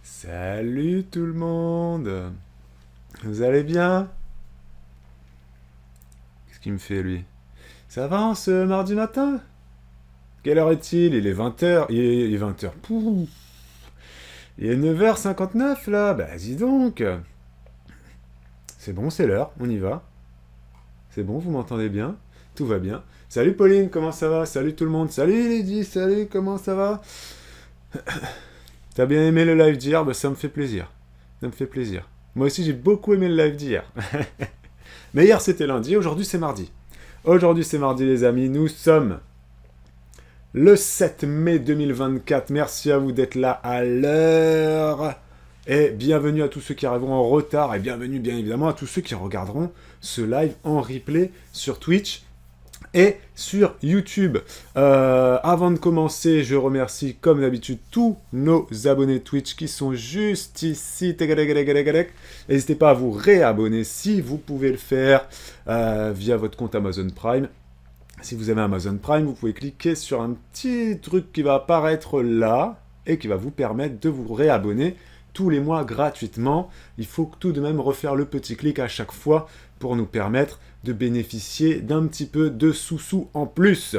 Salut tout le monde. Vous allez bien? Qu'est-ce qu'il me fait lui? Ça va en ce mardi matin? Quelle heure est-il? Il est 20h. Il est 20h. Pouh. Il est 9h59 là. Bah dis donc. C'est bon, c'est l'heure. On y va. C'est bon, vous m'entendez bien? Tout va bien. Salut Pauline, comment ça va? Salut tout le monde. Salut Lydie, salut, comment ça va? T'as bien aimé le live d'hier? Bah ça me fait plaisir. Ça me fait plaisir. Moi aussi j'ai beaucoup aimé le live d'hier. Mais hier c'était lundi, aujourd'hui c'est mardi. Aujourd'hui c'est mardi les amis, nous sommes le 7 mai 2024. Merci à vous d'être là à l'heure. Et bienvenue à tous ceux qui arriveront en retard. Et bienvenue bien évidemment à tous ceux qui regarderont ce live en replay sur Twitch et sur YouTube. Avant de commencer, je remercie comme d'habitude tous nos abonnés Twitch qui sont juste ici. N'hésitez pas à vous réabonner si vous pouvez le faire via votre compte Amazon Prime. Si vous avez Amazon Prime, vous pouvez cliquer sur un petit truc qui va apparaître là et qui va vous permettre de vous réabonner tous les mois gratuitement. Il faut tout de même refaire le petit clic à chaque fois pour nous permettre de bénéficier d'un petit peu de sous-sous en plus.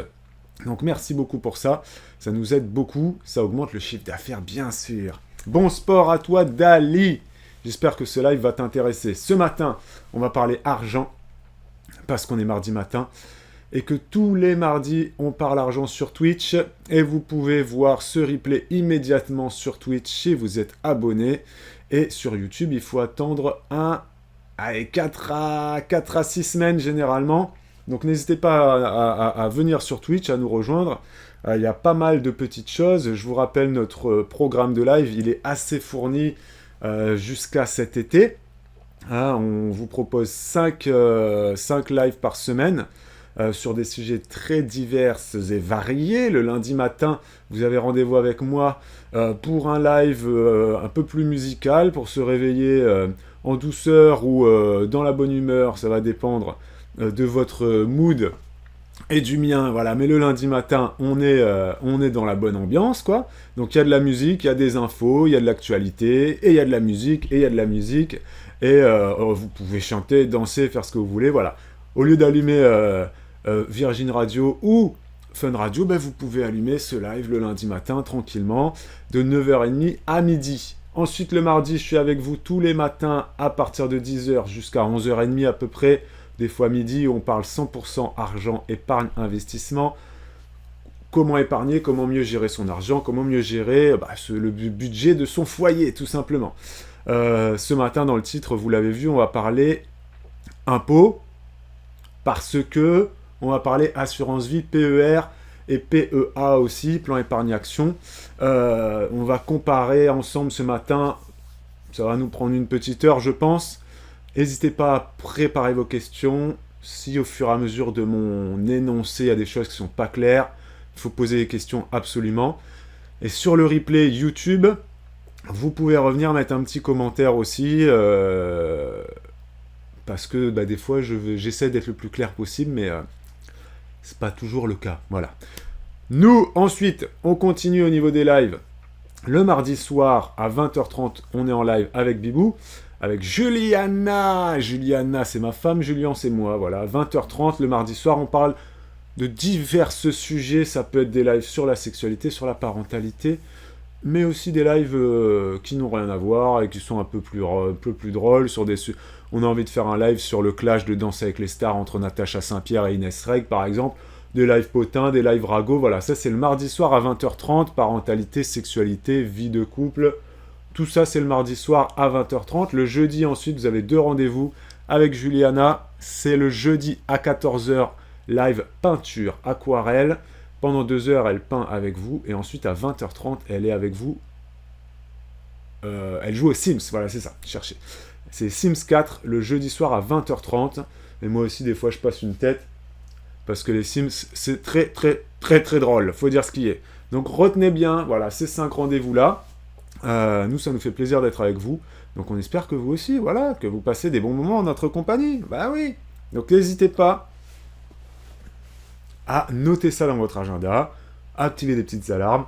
Donc merci beaucoup pour ça, ça nous aide beaucoup, ça augmente le chiffre d'affaires bien sûr. Bon sport à toi Dali, j'espère que ce live va t'intéresser. Ce matin, on va parler argent, parce qu'on est mardi matin, et que tous les mardis, on parle argent sur Twitch, et vous pouvez voir ce replay immédiatement sur Twitch si vous êtes abonné, et sur YouTube, il faut attendre 4 à 6 semaines généralement. Donc n'hésitez pas à venir sur Twitch, à nous rejoindre. Il y a pas mal de petites choses. Je vous rappelle, notre programme de live, il est assez fourni jusqu'à cet été. On vous propose 5 lives par semaine sur des sujets très divers et variés. Le lundi matin, vous avez rendez-vous avec moi pour un live un peu plus musical, pour se réveiller en douceur ou dans la bonne humeur, ça va dépendre de votre mood et du mien, voilà. Mais le lundi matin, on est dans la bonne ambiance, quoi. Donc il y a de la musique, il y a des infos, il y a de l'actualité, et il y a de la musique, et il y a de la musique, et vous pouvez chanter, danser, faire ce que vous voulez, voilà. Au lieu d'allumer Virgin Radio ou Fun Radio, ben, vous pouvez allumer ce live le lundi matin, tranquillement, de 9h30 à midi. Ensuite, le mardi, je suis avec vous tous les matins à partir de 10h jusqu'à 11h30 à peu près. Des fois midi, on parle 100% argent, épargne, investissement. Comment épargner, comment mieux gérer son argent, comment mieux gérer le budget de son foyer, tout simplement. Ce matin, dans le titre, vous l'avez vu, on va parler impôts, parce que on va parler assurance vie, PER, et PEA aussi, plan épargne action. On va comparer ensemble ce matin, ça va nous prendre une petite heure je pense. N'hésitez pas à préparer vos questions. Si au fur et à mesure de mon énoncé, il y a des choses qui ne sont pas claires, il faut poser des questions absolument. Et sur le replay YouTube, vous pouvez revenir mettre un petit commentaire aussi, parce que des fois j'essaie d'être le plus clair possible, mais c'est pas toujours le cas. Voilà. Nous, ensuite, on continue au niveau des lives. Le mardi soir, à 20h30, on est en live avec Bibou, avec Juliana. Juliana, c'est ma femme, Julien, c'est moi. Voilà, à 20h30, le mardi soir, on parle de divers sujets. Ça peut être des lives sur la sexualité, sur la parentalité, mais aussi des lives qui n'ont rien à voir et qui sont un peu plus drôles. On a envie de faire un live sur le clash de Danse avec les stars entre Natacha Saint-Pierre et Inès Reg, par exemple. Des lives potins, des lives ragots, voilà, ça c'est le mardi soir à 20h30, parentalité, sexualité, vie de couple, tout ça c'est le mardi soir à 20h30. Le jeudi ensuite, vous avez 2 rendez-vous avec Juliana, c'est le jeudi à 14h, live peinture, aquarelle, pendant 2 heures elle peint avec vous, et ensuite à 20h30, elle est avec vous, elle joue aux Sims, voilà c'est ça, cherchez. C'est Sims 4, le jeudi soir à 20h30, et moi aussi des fois je passe une tête, parce que les Sims, c'est très, très, très, très drôle. Faut dire ce qui est. Donc, retenez bien, voilà, ces 5 rendez-vous-là. Nous, ça nous fait plaisir d'être avec vous. Donc, on espère que vous aussi, voilà, que vous passez des bons moments en notre compagnie. Bah oui. Donc, n'hésitez pas à noter ça dans votre agenda, à activer des petites alarmes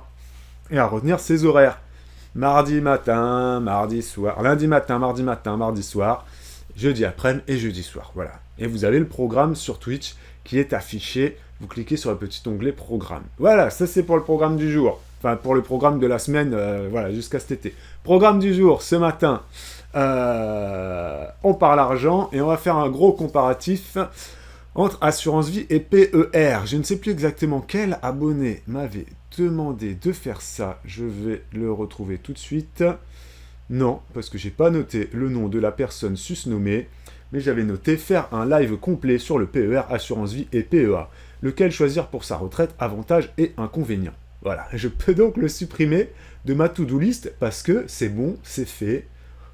et à retenir ces horaires. Mardi matin, mardi soir, lundi matin, mardi soir, jeudi après-midi et jeudi soir. Voilà. Et vous avez le programme sur Twitch qui est affiché. Vous cliquez sur le petit onglet programme. Voilà, ça c'est pour le programme du jour. Enfin, pour le programme de la semaine, voilà, jusqu'à cet été. Programme du jour, ce matin, on parle argent et on va faire un gros comparatif entre assurance vie et PER. Je ne sais plus exactement quel abonné m'avait demandé de faire ça. Je vais le retrouver tout de suite. Non, parce que j'ai pas noté le nom de la personne susnommée, mais j'avais noté faire un live complet sur le PER, assurance vie et PEA. Lequel choisir pour sa retraite, avantages et inconvénients. Voilà, je peux donc le supprimer de ma to-do list parce que c'est bon, c'est fait.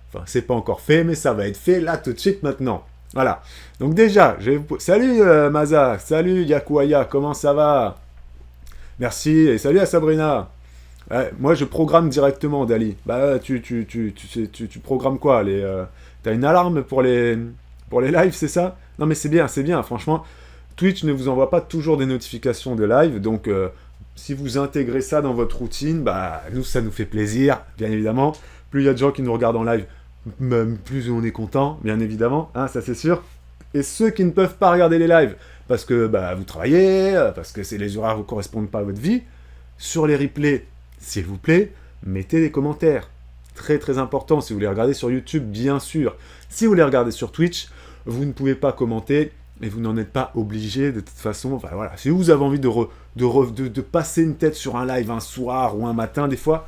Enfin, c'est pas encore fait, mais ça va être fait là tout de suite maintenant. Voilà. Donc déjà, salut Maza, salut Yakuaya, comment ça va? Merci, et salut à Sabrina. Ouais, moi, je programme directement, Dali. Bah, tu programmes quoi t'as une alarme pour les lives, c'est ça? Non, mais c'est bien, franchement. Twitch ne vous envoie pas toujours des notifications de live, donc si vous intégrez ça dans votre routine, bah, nous, ça nous fait plaisir, bien évidemment. Plus il y a de gens qui nous regardent en live, plus on est content, bien évidemment, hein, ça c'est sûr. Et ceux qui ne peuvent pas regarder les lives, parce que bah, vous travaillez, parce que les horaires ne correspondent pas à votre vie, sur les replays, s'il vous plaît, mettez des commentaires. Très très important, si vous les regardez sur YouTube, bien sûr. Si vous les regardez sur Twitch, vous ne pouvez pas commenter, et vous n'en êtes pas obligé de toute façon. Enfin voilà, si vous avez envie de passer une tête sur un live un soir ou un matin, des fois,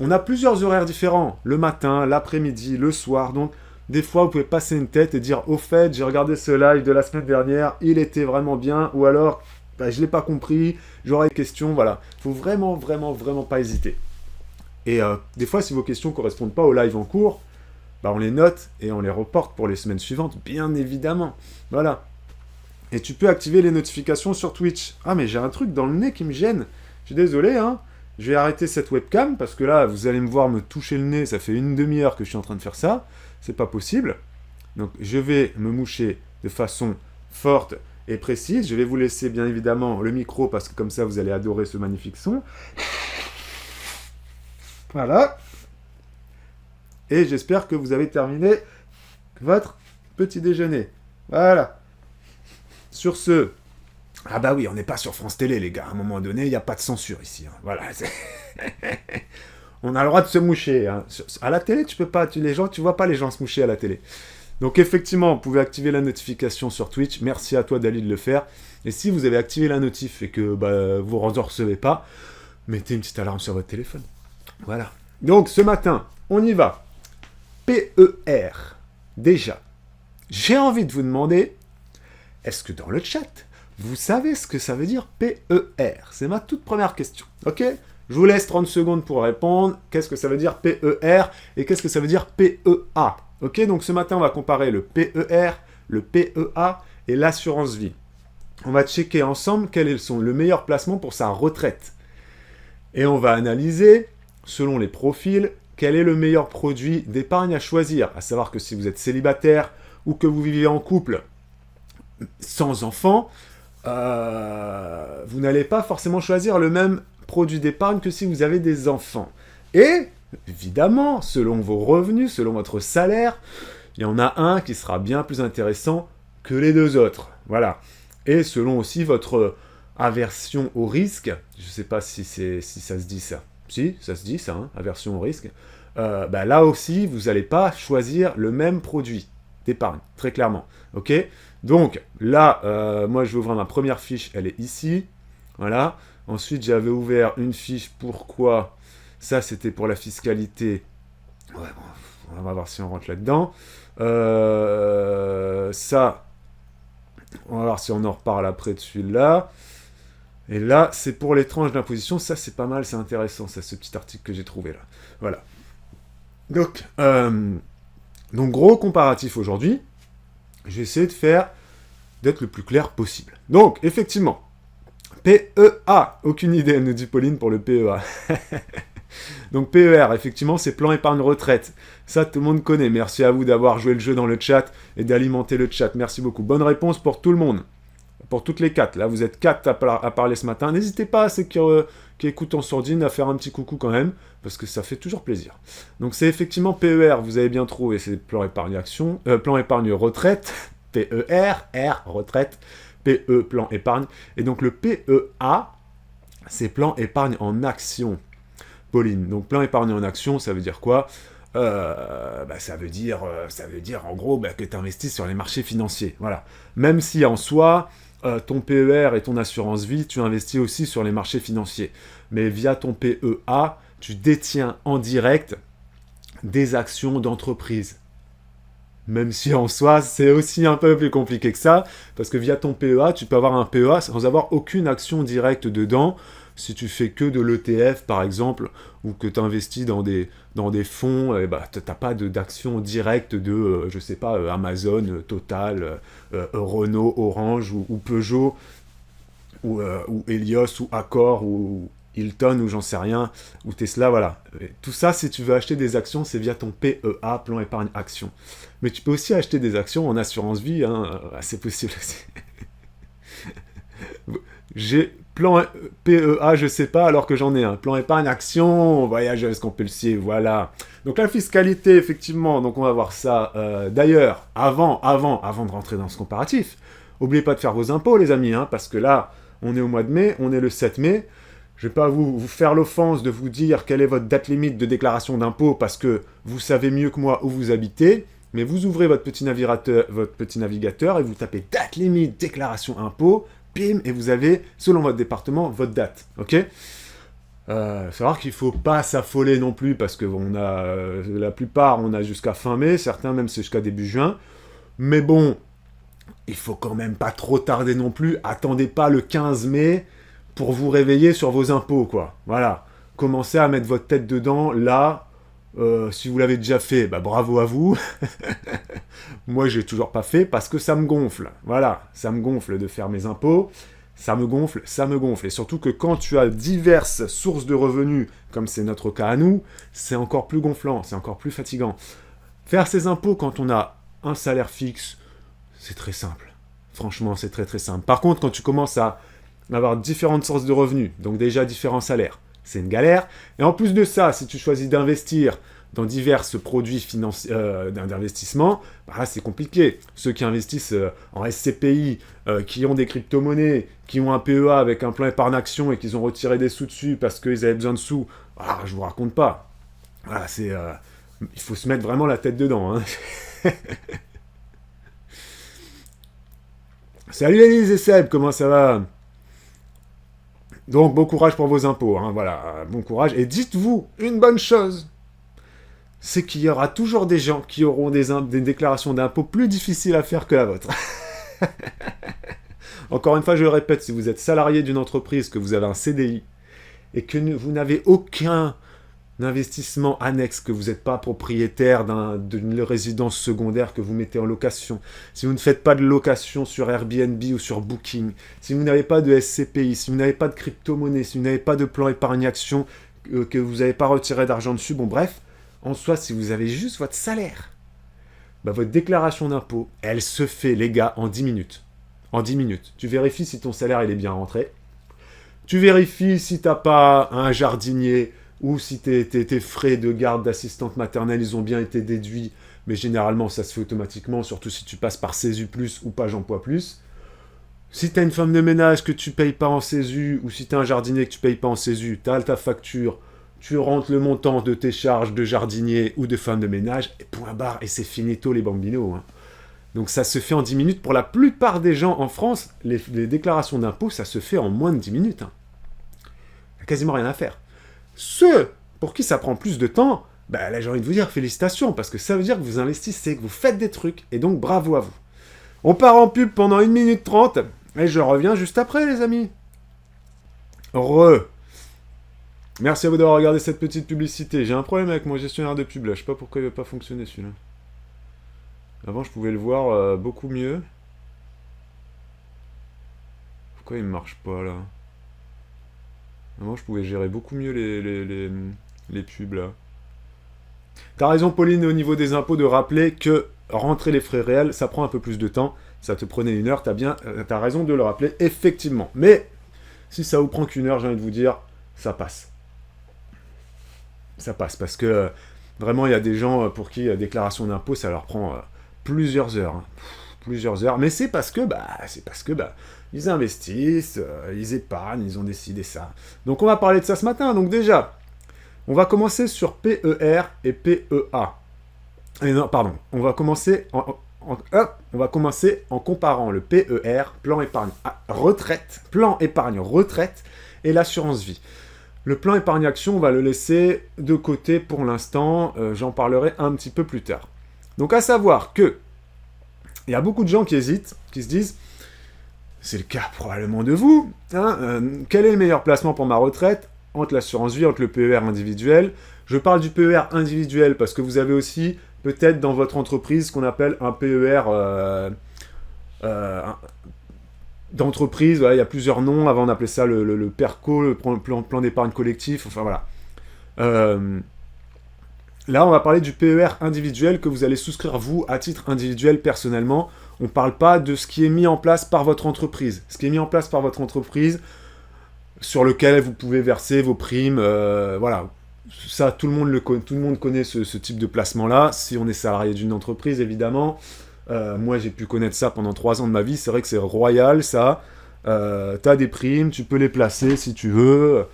on a plusieurs horaires différents. Le matin, l'après-midi, le soir, donc des fois vous pouvez passer une tête et dire au fait, j'ai regardé ce live de la semaine dernière, il était vraiment bien, ou alors bah, je ne l'ai pas compris, j'aurais des questions, voilà. Il ne faut vraiment, vraiment, vraiment pas hésiter. Et des fois, si vos questions ne correspondent pas au live en cours, bah, on les note et on les reporte pour les semaines suivantes, bien évidemment. Voilà. Et tu peux activer les notifications sur Twitch. Ah, mais j'ai un truc dans le nez qui me gêne. Je suis désolé, hein. Je vais arrêter cette webcam, parce que là, vous allez me voir me toucher le nez, ça fait une demi-heure que je suis en train de faire ça. C'est pas possible. Donc, je vais me moucher de façon forte et précise. Je vais vous laisser, bien évidemment, le micro, parce que comme ça, vous allez adorer ce magnifique son. Voilà. Et j'espère que vous avez terminé votre petit déjeuner. Voilà. Sur ce... Ah bah oui, on n'est pas sur France Télé, les gars. À un moment donné, il n'y a pas de censure ici. Hein. Voilà. On a le droit de se moucher. Hein. À la télé, tu peux pas... tu vois pas les gens se moucher à la télé. Donc effectivement, vous pouvez activer la notification sur Twitch. Merci à toi, Dali, de le faire. Et si vous avez activé la notif et que bah, vous ne recevez pas, mettez une petite alarme sur votre téléphone. Voilà. Donc ce matin, on y va. PER. Déjà, j'ai envie de vous demander, est-ce que dans le chat, vous savez ce que ça veut dire PER? C'est ma toute première question. Ok? Je vous laisse 30 secondes pour répondre. Qu'est-ce que ça veut dire PER et qu'est-ce que ça veut dire PEA? Ok? Donc ce matin, on va comparer le PER, le PEA et l'assurance vie. On va checker ensemble quels sont le meilleur placement pour sa retraite. Et on va analyser, selon les profils, quel est le meilleur produit d'épargne à choisir. À savoir que si vous êtes célibataire ou que vous vivez en couple sans enfants, vous n'allez pas forcément choisir le même produit d'épargne que si vous avez des enfants. Et, évidemment, selon vos revenus, selon votre salaire, il y en a un qui sera bien plus intéressant que les deux autres. Voilà. Et selon aussi votre aversion au risque, je ne sais pas si ça se dit ça. Si, ça se dit ça, hein, aversion au risque. Bah là aussi, vous n'allez pas choisir le même produit d'épargne, très clairement. Ok? Donc là, moi je vais ouvrir ma première fiche, elle est ici. Voilà. Ensuite, j'avais ouvert une fiche, pourquoi? Ça, c'était pour la fiscalité. Ouais, bon, on va voir si on rentre là-dedans. Ça, on va voir si on en reparle après de celui-là. Et là, c'est pour les tranches d'imposition. Ça, c'est pas mal, c'est intéressant, ça, ce petit article que j'ai trouvé là. Voilà. Donc, gros comparatif aujourd'hui. J'ai essayé d'être le plus clair possible. Donc, effectivement, PEA. Aucune idée, nous dit Pauline, pour le PEA. Donc, PER, effectivement, c'est plan épargne retraite. Ça, tout le monde connaît. Merci à vous d'avoir joué le jeu dans le chat et d'alimenter le chat. Merci beaucoup. Bonne réponse pour tout le monde. pour toutes les 4. Là, vous êtes 4 à parler ce matin. N'hésitez pas, ceux qui écoutent en sourdine, à faire un petit coucou quand même, parce que ça fait toujours plaisir. Donc c'est effectivement PER, vous avez bien trouvé, c'est plan épargne action, plan épargne retraite, PER, R, retraite, PE, plan épargne. Et donc le PEA, c'est plan épargne en action. Pauline, donc plan épargne en action, ça veut dire quoi ? Ça veut dire en gros que tu investis sur les marchés financiers. Voilà. Même si en soi, ton PER et ton assurance vie, tu investis aussi sur les marchés financiers. Mais via ton PEA, tu détiens en direct des actions d'entreprise. Même si en soi, c'est aussi un peu plus compliqué que ça, parce que via ton PEA, tu peux avoir un PEA sans avoir aucune action directe dedans. Si tu fais que de l'ETF, par exemple, ou que tu investis dans des fonds, tu n'as pas d'action directe de, je sais pas, Amazon, Total, Renault, Orange, ou Peugeot, ou Helios, ou Accor, ou Hilton, ou j'en sais rien, ou Tesla, voilà. Et tout ça, si tu veux acheter des actions, c'est via ton PEA, plan épargne action. Mais tu peux aussi acheter des actions en assurance vie, hein, c'est possible aussi. J'ai plan PEA, je sais pas, alors que j'en ai un. Plan épargne action, voyageuse compulsive, voilà. Donc la fiscalité, effectivement, donc on va voir ça. D'ailleurs, avant de rentrer dans ce comparatif, n'oubliez pas de faire vos impôts, les amis, hein, parce que là, on est au mois de mai, on est le 7 mai. Je ne vais pas vous faire l'offense de vous dire quelle est votre date limite de déclaration d'impôt, parce que vous savez mieux que moi où vous habitez, mais vous ouvrez votre petit navigateur et vous tapez date limite, déclaration impôt, bim, et vous avez, selon votre département, votre date. Ok ? Savoir qu'il ne faut pas s'affoler non plus, parce que la plupart, on a jusqu'à fin mai, certains même c'est jusqu'à début juin. Mais bon, il faut quand même pas trop tarder non plus. Attendez pas le 15 mai pour vous réveiller sur vos impôts, quoi. Voilà. Commencez à mettre votre tête dedans, là. Si vous l'avez déjà fait, bravo à vous. Moi, j'ai toujours pas fait parce que ça me gonfle. Voilà, ça me gonfle de faire mes impôts. Ça me gonfle. Et surtout que quand tu as diverses sources de revenus, comme c'est notre cas à nous, c'est encore plus gonflant, c'est encore plus fatigant. Faire ses impôts quand on a un salaire fixe, c'est très simple. Franchement, c'est très très simple. Par contre, quand tu commences à avoir différentes sources de revenus, donc déjà différents salaires, c'est une galère. Et en plus de ça, si tu choisis d'investir dans divers produits financiers d'investissement, là c'est compliqué. Ceux qui investissent en SCPI, qui ont des crypto-monnaies, qui ont un PEA avec un plan épargne action et qu'ils ont retiré des sous dessus parce qu'ils avaient besoin de sous, je vous raconte pas. Voilà, il faut se mettre vraiment la tête dedans. Hein. Salut Elise et Seb, comment ça va ? Donc, bon courage pour vos impôts, hein, voilà, bon courage. Et dites-vous une bonne chose, c'est qu'il y aura toujours des gens qui auront des déclarations d'impôts plus difficiles à faire que la vôtre. Encore une fois, je le répète, si vous êtes salarié d'une entreprise, que vous avez un CDI, et que vous n'avez aucun investissement annexe, que vous n'êtes pas propriétaire d'une résidence secondaire que vous mettez en location, si vous ne faites pas de location sur Airbnb ou sur Booking, si vous n'avez pas de SCPI, si vous n'avez pas de crypto-monnaie, si vous n'avez pas de plan épargne action, que vous n'avez pas retiré d'argent dessus, bon bref, en soi, si vous avez juste votre salaire, votre déclaration d'impôt, elle se fait, les gars, en 10 minutes. En 10 minutes. Tu vérifies si ton salaire il est bien rentré. Tu vérifies si tu n'as pas un jardinier ou si tes frais de garde d'assistante maternelle, ils ont bien été déduits, mais généralement, ça se fait automatiquement, surtout si tu passes par CESU+, ou Page Emploi+. Si tu as une femme de ménage que tu payes pas en CESU, ou si tu as un jardinier que tu payes pas en CESU, tu as ta facture, tu rentres le montant de tes charges de jardinier ou de femme de ménage, et point barre, et c'est finito les bambinos. Hein. Donc ça se fait en 10 minutes. Pour la plupart des gens en France, les déclarations d'impôts, ça se fait en moins de 10 minutes. Hein. Il n'y a quasiment rien à faire. Ceux pour qui ça prend plus de temps, là j'ai envie de vous dire félicitations, parce que ça veut dire que vous investissez, que vous faites des trucs, et donc bravo à vous. On part en pub pendant 1 minute 30, et je reviens juste après les amis. Merci à vous d'avoir regardé cette petite publicité. J'ai un problème avec mon gestionnaire de pub là, je sais pas pourquoi il ne va pas fonctionner celui-là. Avant je pouvais le voir beaucoup mieux. Pourquoi il ne marche pas là ? Avant, je pouvais gérer beaucoup mieux les pubs, là. T'as raison, Pauline, au niveau des impôts, de rappeler que rentrer les frais réels, ça prend un peu plus de temps. Ça te prenait 1 heure, t'as raison de le rappeler, effectivement. Mais si ça vous prend qu'1 heure, j'ai envie de vous dire, ça passe. Ça passe, parce que vraiment, il y a des gens pour qui déclaration d'impôt, ça leur prend plusieurs heures. Hein. Plusieurs heures. Mais c'est parce que, ils investissent, ils épargnent, ils ont décidé ça. Donc on va parler de ça ce matin. Donc déjà, on va commencer sur PER et PEA. Et non, pardon, on va commencer en comparant le PER, plan épargne retraite, et l'assurance vie. Le plan épargne action, on va le laisser de côté pour l'instant, j'en parlerai un petit peu plus tard. Donc à savoir que, il y a beaucoup de gens qui hésitent, qui se disent, c'est le cas probablement de vous, hein, quel est le meilleur placement pour ma retraite entre l'assurance vie, entre le PER individuel. Je parle du PER individuel parce que vous avez aussi peut-être dans votre entreprise ce qu'on appelle un PER d'entreprise. Voilà, il y a plusieurs noms. Avant on appelait ça le PERCO, le plan d'épargne collectif. Enfin voilà. Là on va parler du PER individuel que vous allez souscrire vous à titre individuel personnellement. On ne parle pas de ce qui est mis en place par votre entreprise. Ce qui est mis en place par votre entreprise, sur lequel vous pouvez verser vos primes, voilà. Ça, tout le monde connaît ce type de placement-là. Si on est salarié d'une entreprise, évidemment. Moi, j'ai pu connaître ça pendant 3 ans de ma vie. C'est vrai que c'est royal, ça. T'as des primes, tu peux les placer si tu veux.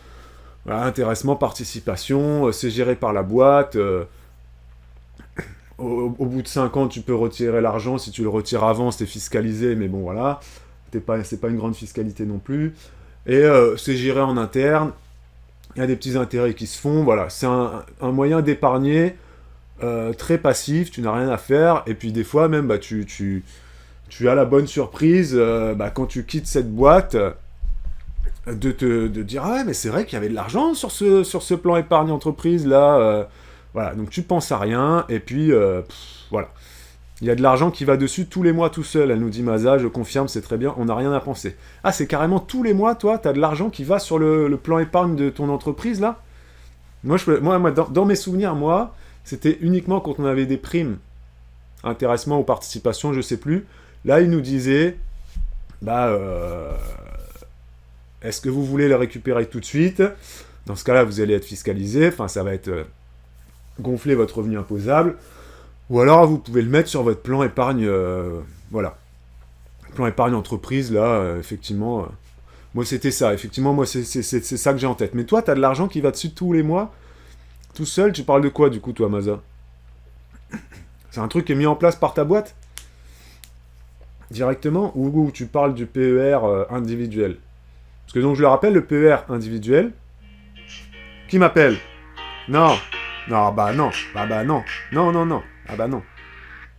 Voilà, intéressement, participation, c'est géré par la boîte. Au bout de 5 ans, tu peux retirer l'argent. Si tu le retires avant, c'est fiscalisé, mais bon, voilà. C'est pas une grande fiscalité non plus. Et c'est géré en interne. Il y a des petits intérêts qui se font. Voilà, c'est un moyen d'épargner très passif. Tu n'as rien à faire. Et puis des fois, même, tu as la bonne surprise quand tu quittes cette boîte de dire ah ouais, mais c'est vrai qu'il y avait de l'argent sur ce plan épargne entreprise là. Voilà, donc tu penses à rien. Et puis voilà. Il y a de l'argent qui va dessus tous les mois tout seul, elle nous dit Maza, je confirme, c'est très bien, on n'a rien à penser. Ah, c'est carrément tous les mois, toi, t'as de l'argent qui va sur le plan épargne de ton entreprise, là. Moi, dans mes souvenirs, moi, c'était uniquement quand on avait des primes, intéressement ou participation, je sais plus. Là, il nous disait, est-ce que vous voulez le récupérer tout de suite? Dans ce cas-là, vous allez être fiscalisé, enfin, ça va être gonfler votre revenu imposable. Ou alors, vous pouvez le mettre sur votre plan épargne, voilà. Plan épargne entreprise, là, effectivement. Moi, c'était ça. Effectivement, moi, c'est ça que j'ai en tête. Mais toi, t'as de l'argent qui va dessus tous les mois, tout seul. Tu parles de quoi, du coup, toi, Maza? C'est un truc qui est mis en place par ta boîte? Directement? Ou tu parles du PER individuel? Parce que, donc, je le rappelle, le PER individuel... Qui m'appelle? Non. Non, bah non. Non. Non. Ah bah non.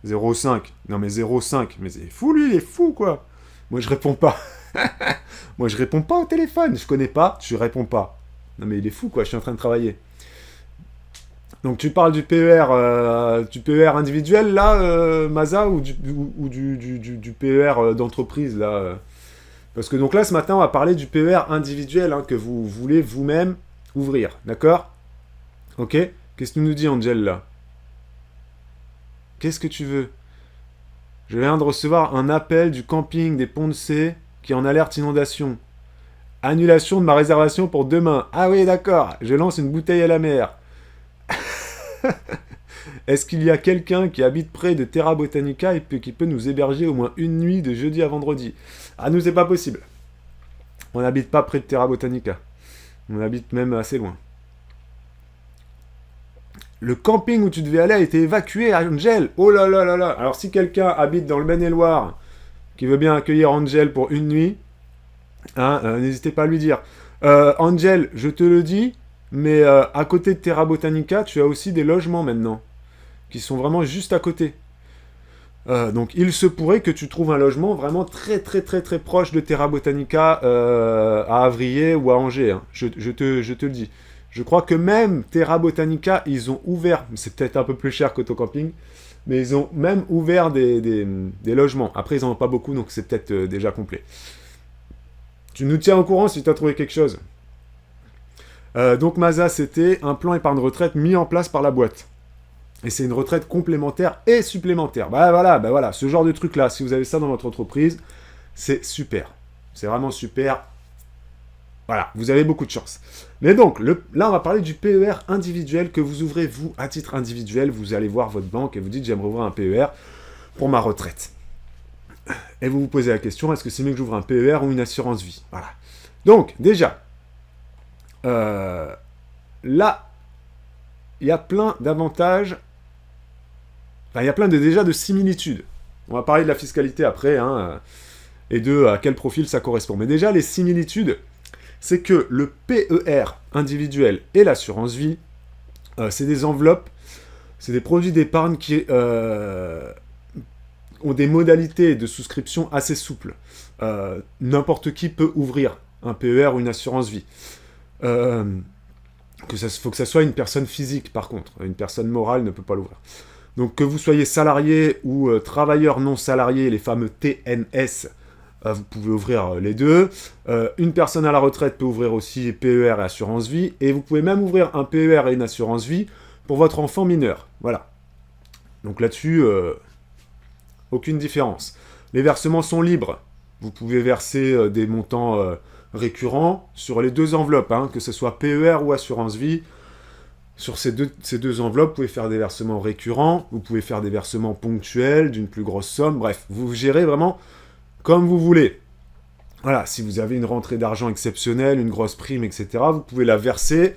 0,5. Non mais 0,5. Mais c'est fou lui, il est fou quoi. Moi je réponds pas. Moi je réponds pas au téléphone. Je connais pas, je réponds pas. Non mais il est fou quoi, je suis en train de travailler. Donc tu parles du PER individuel là, Maza, ou du PER d'entreprise là Parce que donc là ce matin on va parler du PER individuel que vous voulez vous-même ouvrir. D'accord? Ok? Qu'est-ce que tu nous dis Angel là? Qu'est-ce que tu veux? Je viens de recevoir un appel du camping des Ponts de C qui est en alerte inondation. Annulation de ma réservation pour demain. Ah oui, d'accord. Je lance une bouteille à la mer. Est-ce qu'il y a quelqu'un qui habite près de Terra Botanica et qui peut nous héberger au moins une nuit de jeudi à vendredi? Ah, nous, c'est pas possible. On n'habite pas près de Terra Botanica. On habite même assez loin. Le camping où tu devais aller a été évacué, Angel. Oh là là là là. Alors si quelqu'un habite dans le Maine-et-Loire, qui veut bien accueillir Angel pour une nuit, n'hésitez pas à lui dire. Angel, je te le dis, mais à côté de Terra Botanica, tu as aussi des logements maintenant, qui sont vraiment juste à côté. Donc il se pourrait que tu trouves un logement vraiment très très très très proche de Terra Botanica à Avrier ou à Angers. Hein. Je te le dis. Je crois que même Terra Botanica, ils ont ouvert, c'est peut-être un peu plus cher qu'Autocamping, mais ils ont même ouvert des logements. Après, ils n'en ont pas beaucoup, donc c'est peut-être déjà complet. Tu nous tiens au courant si tu as trouvé quelque chose. Donc Maza, c'était un plan épargne retraite mis en place par la boîte. Et c'est une retraite complémentaire et supplémentaire. Bah voilà, ce genre de truc-là, si vous avez ça dans votre entreprise, c'est super. C'est vraiment super. Voilà, vous avez beaucoup de chance. Mais donc, là, on va parler du PER individuel que vous ouvrez, vous, à titre individuel. Vous allez voir votre banque et vous dites, j'aimerais ouvrir un PER pour ma retraite. Et vous vous posez la question, est-ce que c'est mieux que j'ouvre un PER ou une assurance vie? Voilà. Donc, déjà, là, il y a plein d'avantages. Enfin, il y a plein déjà de similitudes. On va parler de la fiscalité après, hein, et de à quel profil ça correspond. Mais déjà, les similitudes, c'est que le PER individuel et l'assurance vie, c'est des enveloppes, c'est des produits d'épargne qui ont des modalités de souscription assez souples. N'importe qui peut ouvrir un PER ou une assurance vie. Faut que ça soit une personne physique, par contre. Une personne morale ne peut pas l'ouvrir. Donc, que vous soyez salarié ou travailleur non salarié, les fameux TNS, vous pouvez ouvrir les deux. Une personne à la retraite peut ouvrir aussi PER et assurance vie. Et vous pouvez même ouvrir un PER et une assurance vie pour votre enfant mineur. Voilà. Donc là-dessus, aucune différence. Les versements sont libres. Vous pouvez verser des montants récurrents sur les deux enveloppes, hein, que ce soit PER ou assurance vie. Sur ces deux enveloppes, vous pouvez faire des versements récurrents, vous pouvez faire des versements ponctuels d'une plus grosse somme. Bref, vous gérez vraiment comme vous voulez. Voilà, si vous avez une rentrée d'argent exceptionnelle, une grosse prime, etc., vous pouvez la verser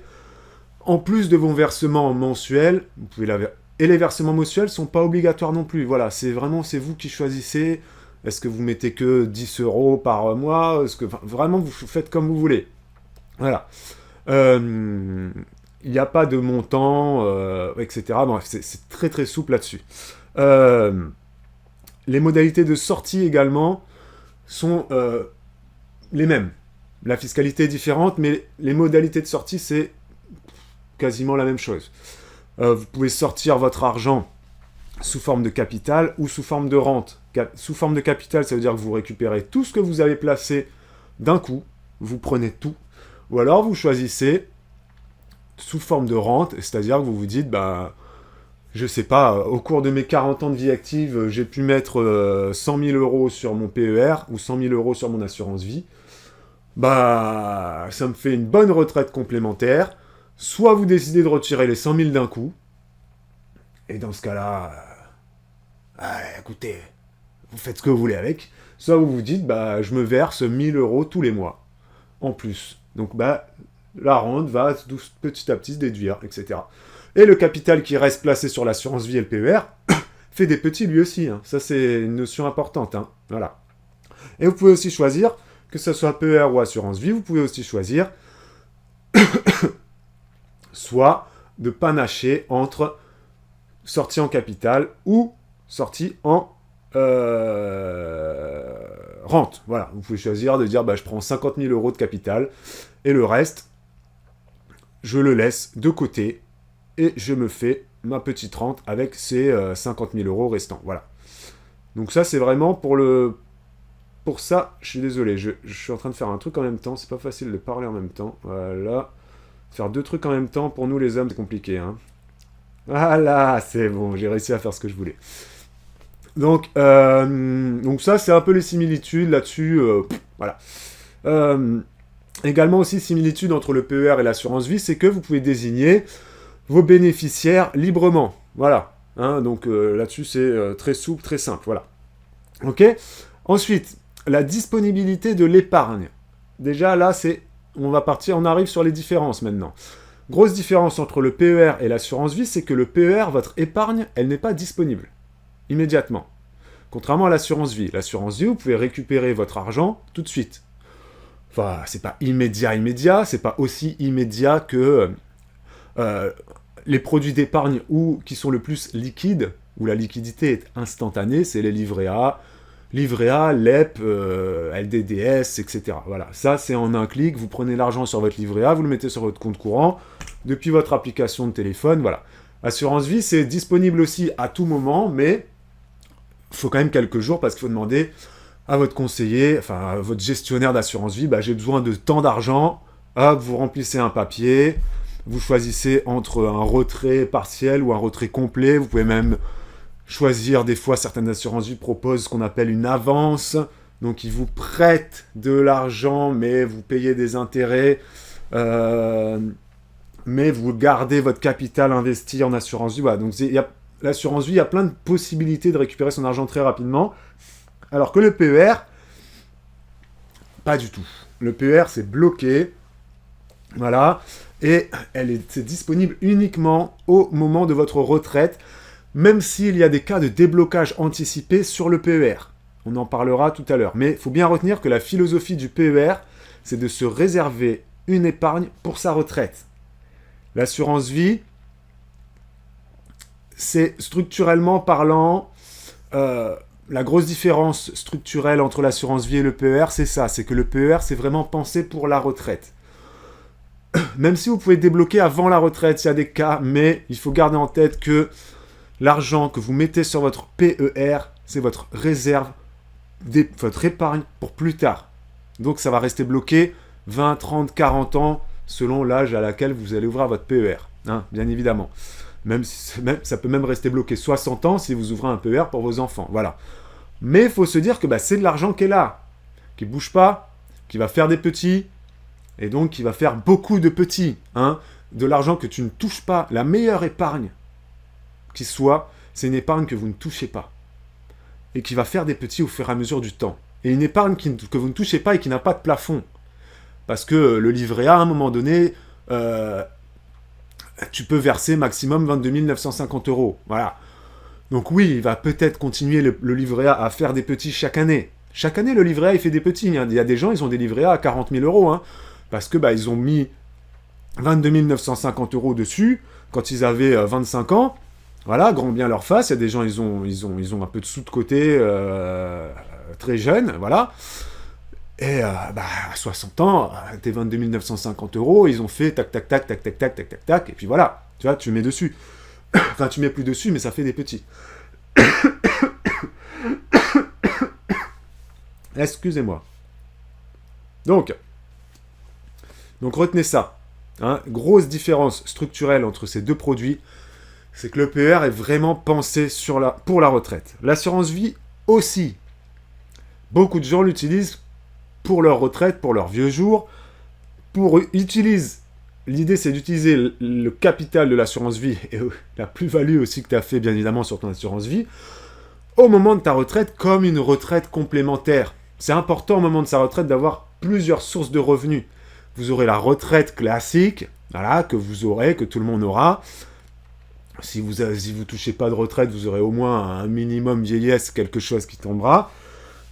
en plus de vos versements mensuels. Vous pouvez et les versements mensuels ne sont pas obligatoires non plus. Voilà, c'est vous qui choisissez. Est-ce que vous mettez que 10 € par mois? Vraiment, vous faites comme vous voulez. Voilà. Il n'y a pas de montant, etc. Bref, c'est très très souple là-dessus. Les modalités de sortie également sont les mêmes. La fiscalité est différente, mais les modalités de sortie, c'est quasiment la même chose. Vous pouvez sortir votre argent sous forme de capital ou sous forme de rente. Sous forme de capital, ça veut dire que vous récupérez tout ce que vous avez placé d'un coup, vous prenez tout, ou alors vous choisissez sous forme de rente, c'est-à-dire que vous vous dites, je sais pas, au cours de mes 40 ans de vie active, j'ai pu mettre 100 000 € sur mon PER ou 100 000 € sur mon assurance vie, ça me fait une bonne retraite complémentaire. Soit vous décidez de retirer les 100 000 d'un coup, et dans ce cas-là, écoutez, vous faites ce que vous voulez avec, soit vous vous dites, je me verse 1 000 € tous les mois, en plus. Donc, la rente va petit à petit se déduire, etc. Et le capital qui reste placé sur l'assurance vie et le PER fait des petits lui aussi. Hein. Ça, c'est une notion importante. Hein. Voilà. Et vous pouvez aussi choisir, que ce soit PER ou assurance vie, vous pouvez aussi choisir soit de panacher entre sortie en capital ou sortie en rente. Voilà. Vous pouvez choisir de dire, je prends 50 000 € de capital et le reste, je le laisse de côté et je me fais ma petite rente avec ces 50 000 € restants. Voilà. Donc ça, c'est vraiment pour ça, je suis désolé, je suis en train de faire un truc en même temps, c'est pas facile de parler en même temps. Voilà. Faire deux trucs en même temps, pour nous les hommes, c'est compliqué. Hein. Voilà, c'est bon, j'ai réussi à faire ce que je voulais. Donc ça, c'est un peu les similitudes là-dessus. Voilà. Également aussi, similitude entre le PER et l'assurance vie, c'est que vous pouvez désigner vos bénéficiaires librement. Voilà. Hein, donc là-dessus, c'est très souple, très simple. Voilà. Ok. Ensuite, la disponibilité de l'épargne. Déjà, là, on arrive sur les différences maintenant. Grosse différence entre le PER et l'assurance vie, c'est que le PER, votre épargne, elle n'est pas disponible immédiatement. Contrairement à l'assurance vie. L'assurance vie, vous pouvez récupérer votre argent tout de suite. Enfin, c'est pas immédiat, c'est pas aussi immédiat que les produits d'épargne qui sont le plus liquides, où la liquidité est instantanée, c'est les livrets A, LEP, LDDS, etc. Voilà, ça c'est en un clic, vous prenez l'argent sur votre livret A, vous le mettez sur votre compte courant, depuis votre application de téléphone, voilà. Assurance vie, c'est disponible aussi à tout moment, mais il faut quand même quelques jours, parce qu'il faut demander à votre conseiller, enfin à votre gestionnaire d'assurance vie, j'ai besoin de tant d'argent, hop, vous remplissez un papier, Vous choisissez entre un retrait partiel ou un retrait complet. Vous pouvez même choisir, des fois, certaines assurances vie proposent ce qu'on appelle une avance. Donc, ils vous prêtent de l'argent, mais vous payez des intérêts. Mais vous gardez votre capital investi en assurance vie. Voilà. Donc, l'assurance vie, il y a plein de possibilités de récupérer son argent très rapidement. Alors que le PER, pas du tout. Le PER, c'est bloqué. Voilà. Et c'est disponible uniquement au moment de votre retraite, même s'il y a des cas de déblocage anticipé sur le PER. On en parlera tout à l'heure. Mais il faut bien retenir que la philosophie du PER, c'est de se réserver une épargne pour sa retraite. L'assurance vie, c'est structurellement parlant, la grosse différence structurelle entre l'assurance vie et le PER, c'est ça, c'est que le PER, c'est vraiment pensé pour la retraite. Même si vous pouvez débloquer avant la retraite, il y a des cas, mais il faut garder en tête que l'argent que vous mettez sur votre PER, c'est votre réserve, votre épargne pour plus tard. Donc ça va rester bloqué 20, 30, 40 ans, selon l'âge à laquelle vous allez ouvrir votre PER, hein, bien évidemment. Ça peut même rester bloqué 60 ans si vous ouvrez un PER pour vos enfants, voilà. Mais il faut se dire que c'est de l'argent qui est là, qui ne bouge pas, qui va faire des petits, et donc qui va faire beaucoup de petits, hein, de l'argent que tu ne touches pas. La meilleure épargne qui soit, c'est une épargne que vous ne touchez pas, et qui va faire des petits au fur et à mesure du temps. Et une épargne que vous ne touchez pas et qui n'a pas de plafond. Parce que le livret A, à un moment donné, tu peux verser maximum 22 950 €. Voilà. Donc oui, il va peut-être continuer le livret A à faire des petits chaque année. Chaque année, le livret A, il fait des petits. Hein. Il y a des gens, ils ont des livrets A à 40 000 €. Hein, parce que ils ont mis 22 950 € dessus quand ils avaient 25 ans. Voilà, grand bien leur face. Il y a des gens, ils ont un peu de sous de côté, très jeunes. Voilà. Et à 60 ans, tes 22 950 €, ils ont fait tac, tac, tac, tac, tac, tac, tac, tac, tac, et puis voilà, tu vois, tu mets dessus. Enfin, tu mets plus dessus, mais ça fait des petits. Excusez-moi. Donc retenez ça. Hein, grosse différence structurelle entre ces deux produits, c'est que le PER est vraiment pensé pour la retraite. L'assurance vie aussi. Beaucoup de gens l'utilisent pour leur retraite, pour leurs vieux jours, l'idée c'est d'utiliser le capital de l'assurance vie et la plus-value aussi que tu as fait bien évidemment sur ton assurance vie au moment de ta retraite comme une retraite complémentaire. C'est important au moment de sa retraite d'avoir plusieurs sources de revenus. Vous aurez la retraite classique, voilà, que tout le monde aura. Si vous touchez pas de retraite, vous aurez au moins un minimum vieillesse, quelque chose qui tombera.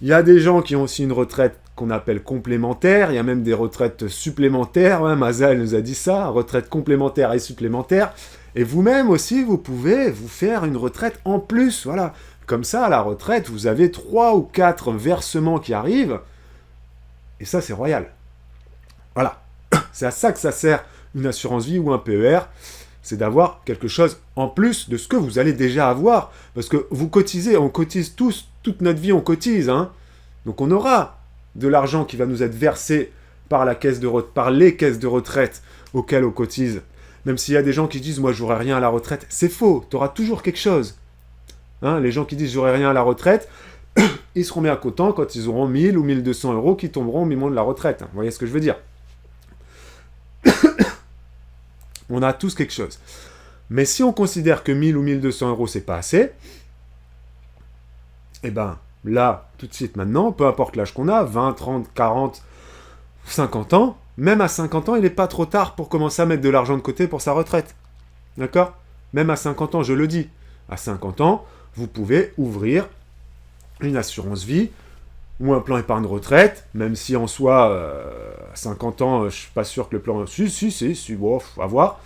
Il y a des gens qui ont aussi une retraite qu'on appelle complémentaire, il y a même des retraites supplémentaires, ouais, Maza, elle nous a dit ça, retraite complémentaire et supplémentaire, et vous-même aussi, vous pouvez vous faire une retraite en plus, voilà. Comme ça, à la retraite, vous avez 3 ou 4 versements qui arrivent, et ça, c'est royal. Voilà. C'est à ça que ça sert une assurance vie ou un PER, c'est d'avoir quelque chose en plus de ce que vous allez déjà avoir, parce que vous cotisez, on cotise tous, toute notre vie, on cotise, hein. Donc on aura de l'argent qui va nous être versé par les caisses de retraite auxquelles on cotise. Même s'il y a des gens qui disent « moi j'aurai rien à la retraite », c'est faux, tu auras toujours quelque chose. Hein, les gens qui disent « j'aurai rien à la retraite », ils seront bien contents quand ils auront 1000 ou 1200 € qui tomberont au moment de la retraite. Vous voyez ce que je veux dire? On a tous quelque chose. Mais si on considère que 1000 ou 1200 € c'est pas assez, eh ben là, tout de suite maintenant, peu importe l'âge qu'on a, 20, 30, 40, 50 ans, même à 50 ans, il n'est pas trop tard pour commencer à mettre de l'argent de côté pour sa retraite. D'accord? Même à 50 ans, je le dis, à 50 ans, vous pouvez ouvrir une assurance vie ou un plan épargne retraite, même si en soi, à 50 ans, je ne suis pas sûr que le plan... Si, bon, faut voir.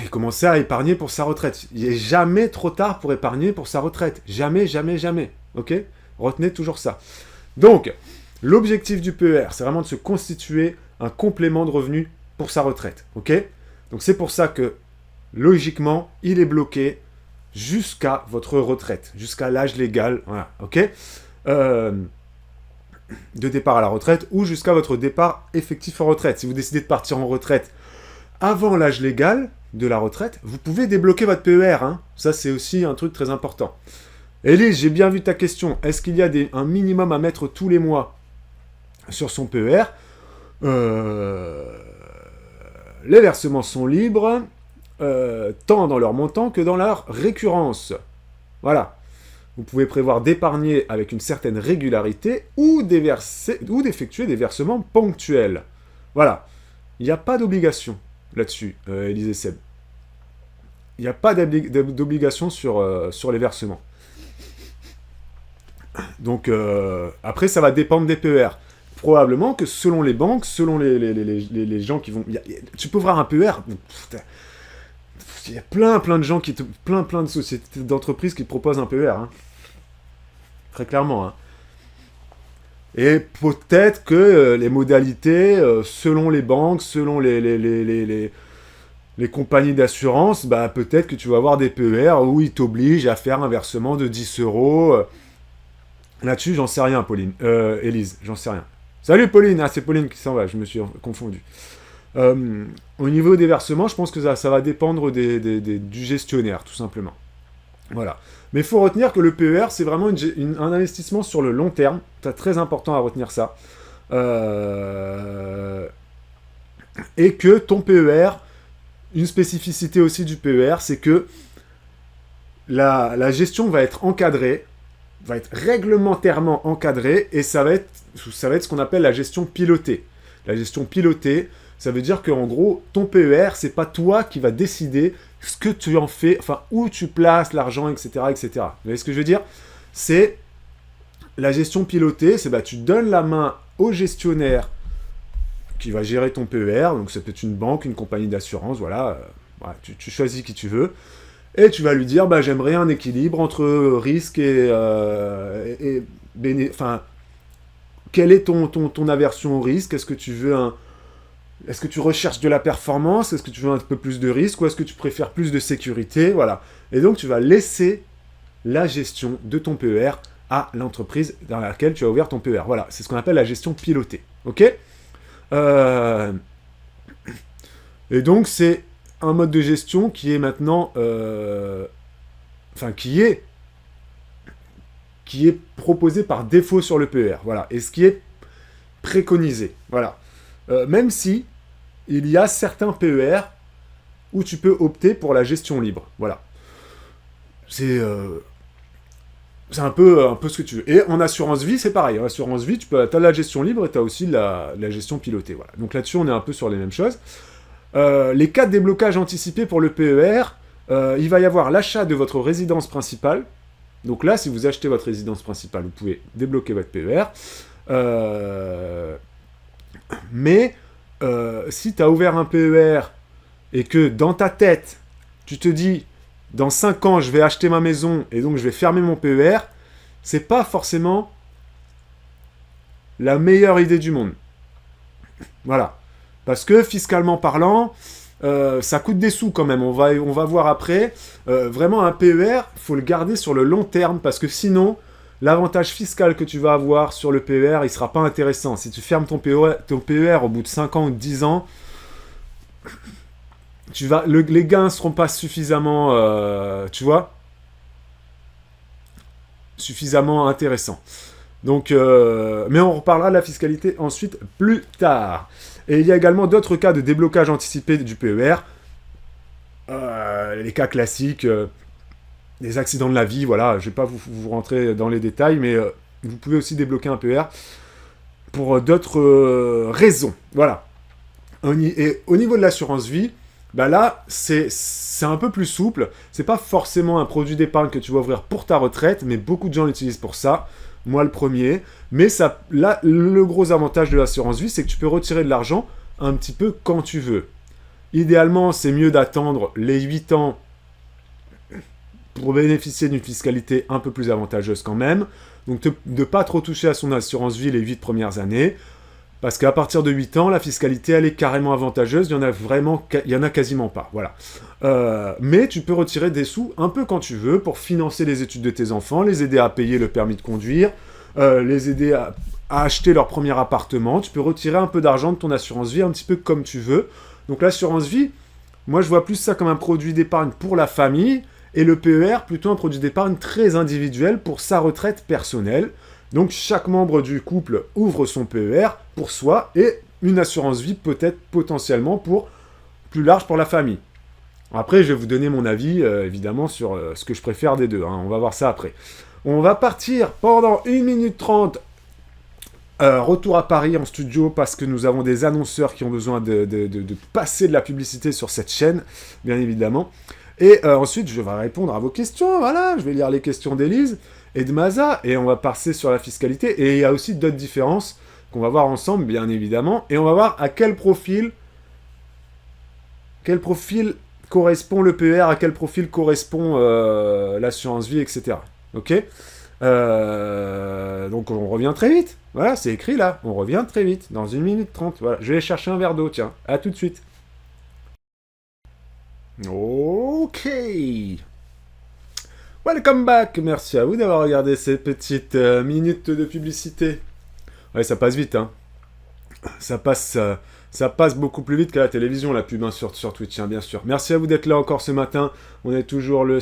Et commencer à épargner pour sa retraite. Il n'est jamais trop tard pour épargner pour sa retraite. Jamais, jamais, jamais. Ok? Retenez toujours ça. Donc, l'objectif du PER, c'est vraiment de se constituer un complément de revenu pour sa retraite. Ok? Donc, c'est pour ça que, logiquement, il est bloqué jusqu'à votre retraite, jusqu'à l'âge légal. Voilà. Ok? De départ à la retraite ou jusqu'à votre départ effectif en retraite. Si vous décidez de partir en retraite avant l'âge légal de la retraite, vous pouvez débloquer votre PER. Hein. Ça, c'est aussi un truc très important. Élise, j'ai bien vu ta question. Est-ce qu'il y a un minimum à mettre tous les mois sur son PER? Les versements sont libres, tant dans leur montant que dans leur récurrence. Voilà. Vous pouvez prévoir d'épargner avec une certaine régularité ou d'effectuer des versements ponctuels. Voilà. Il n'y a pas d'obligation là-dessus, Élise et Seb. Il n'y a pas d'obligation sur les versements. Donc, après, ça va dépendre des PER. Probablement que selon les banques, selon les gens qui vont... tu peux ouvrir un PER... Il y a plein de gens plein de sociétés, d'entreprises qui te proposent un PER. Hein. Très clairement. Hein. Et peut-être que les modalités, selon les banques, selon les compagnies d'assurance, bah, peut-être que tu vas avoir des PER où ils t'obligent à faire un versement de 10 euros. Là-dessus, j'en sais rien, Pauline. Élise, j'en sais rien. Salut Pauline. Ah, c'est Pauline qui s'en va, je me suis confondu. Au niveau des versements, je pense que ça va dépendre du gestionnaire, tout simplement. Voilà. Mais il faut retenir que le PER, c'est vraiment un investissement sur le long terme. C'est très important à retenir ça. Et que ton PER, une spécificité aussi du PER, c'est que la gestion va être encadrée, va être réglementairement encadrée, et ça va être ce qu'on appelle la gestion pilotée. La gestion pilotée, ça veut dire qu'en gros, ton PER, c'est pas toi qui va décider ce que tu en fais, enfin, où tu places l'argent, etc., etc. Vous voyez ce que je veux dire? C'est la gestion pilotée, c'est tu donnes la main au gestionnaire qui va gérer ton PER, donc ça peut être une banque, une compagnie d'assurance, voilà, tu choisis qui tu veux, et tu vas lui dire, j'aimerais un équilibre entre risque et enfin, quelle est ton aversion au risque? Est-ce que tu veux Est-ce que tu recherches de la performance? Est-ce que tu veux un peu plus de risque? Ou est-ce que tu préfères plus de sécurité? Voilà. Et donc, tu vas laisser la gestion de ton PER à l'entreprise dans laquelle tu as ouvert ton PER. Voilà. C'est ce qu'on appelle la gestion pilotée. OK? Et donc, c'est un mode de gestion qui est maintenant... qui est proposé par défaut sur le PER. Voilà. Et ce qui est préconisé. Voilà. Même si il y a certains PER où tu peux opter pour la gestion libre. Voilà. C'est un peu ce que tu veux. Et en assurance vie, c'est pareil. En assurance vie, tu as la gestion libre et tu as aussi la gestion pilotée. Voilà. Donc là-dessus, on est un peu sur les mêmes choses. Les cas de déblocage anticipé pour le PER, il va y avoir l'achat de votre résidence principale. Donc là, si vous achetez votre résidence principale, vous pouvez débloquer votre PER. Mais si tu as ouvert un PER et que dans ta tête, tu te dis, dans 5 ans, je vais acheter ma maison et donc je vais fermer mon PER, c'est pas forcément la meilleure idée du monde. Voilà. Parce que fiscalement parlant, ça coûte des sous quand même. On va voir après. Vraiment, un PER, il faut le garder sur le long terme parce que sinon... L'avantage fiscal que tu vas avoir sur le PER, il ne sera pas intéressant. Si tu fermes ton PER au bout de 5 ans ou de 10 ans, les gains ne seront pas suffisamment, suffisamment intéressants. Donc, mais on reparlera de la fiscalité ensuite plus tard. Et il y a également d'autres cas de déblocage anticipé du PER. Les cas classiques... des accidents de la vie, voilà, je ne vais pas vous rentrer dans les détails, mais vous pouvez aussi débloquer un PER pour d'autres raisons, voilà. Et au niveau de l'assurance vie, là, c'est un peu plus souple, c'est pas forcément un produit d'épargne que tu vas ouvrir pour ta retraite, mais beaucoup de gens l'utilisent pour ça, moi le premier, mais là, le gros avantage de l'assurance vie, c'est que tu peux retirer de l'argent un petit peu quand tu veux. Idéalement, c'est mieux d'attendre les 8 ans pour bénéficier d'une fiscalité un peu plus avantageuse quand même. Donc de ne pas trop toucher à son assurance vie les 8 premières années. Parce qu'à partir de 8 ans, la fiscalité, elle est carrément avantageuse. Il y en a quasiment pas. Voilà. Mais tu peux retirer des sous un peu quand tu veux pour financer les études de tes enfants, les aider à payer le permis de conduire, les aider à acheter leur premier appartement. Tu peux retirer un peu d'argent de ton assurance vie un petit peu comme tu veux. Donc l'assurance vie, moi je vois plus ça comme un produit d'épargne pour la famille, et le PER plutôt un produit d'épargne très individuel pour sa retraite personnelle. Donc chaque membre du couple ouvre son PER pour soi, et une assurance vie peut-être potentiellement pour plus large pour la famille. Après, je vais vous donner mon avis, évidemment, sur ce que je préfère des deux. Hein. On va voir ça après. On va partir pendant 1 minute 30. Retour à Paris en studio parce que nous avons des annonceurs qui ont besoin de passer de la publicité sur cette chaîne, bien évidemment. Et ensuite, je vais répondre à vos questions. Voilà, je vais lire les questions d'Élise et de Maza. Et on va passer sur la fiscalité. Et il y a aussi d'autres différences qu'on va voir ensemble, bien évidemment. Et on va voir à quel profil correspond le PER, à quel profil correspond l'assurance vie, etc. Ok. Donc on revient très vite. Voilà, c'est écrit là. On revient très vite, dans 1 minute 30. Voilà. Je vais aller chercher un verre d'eau, tiens. À tout de suite. Ok. Welcome back. Merci à vous d'avoir regardé ces petites minutes de publicité. Ouais, ça passe vite, hein. Ça passe beaucoup plus vite qu'à la télévision, la pub, hein, sur Twitch, hein, bien sûr. Merci à vous d'être là encore ce matin. On est toujours le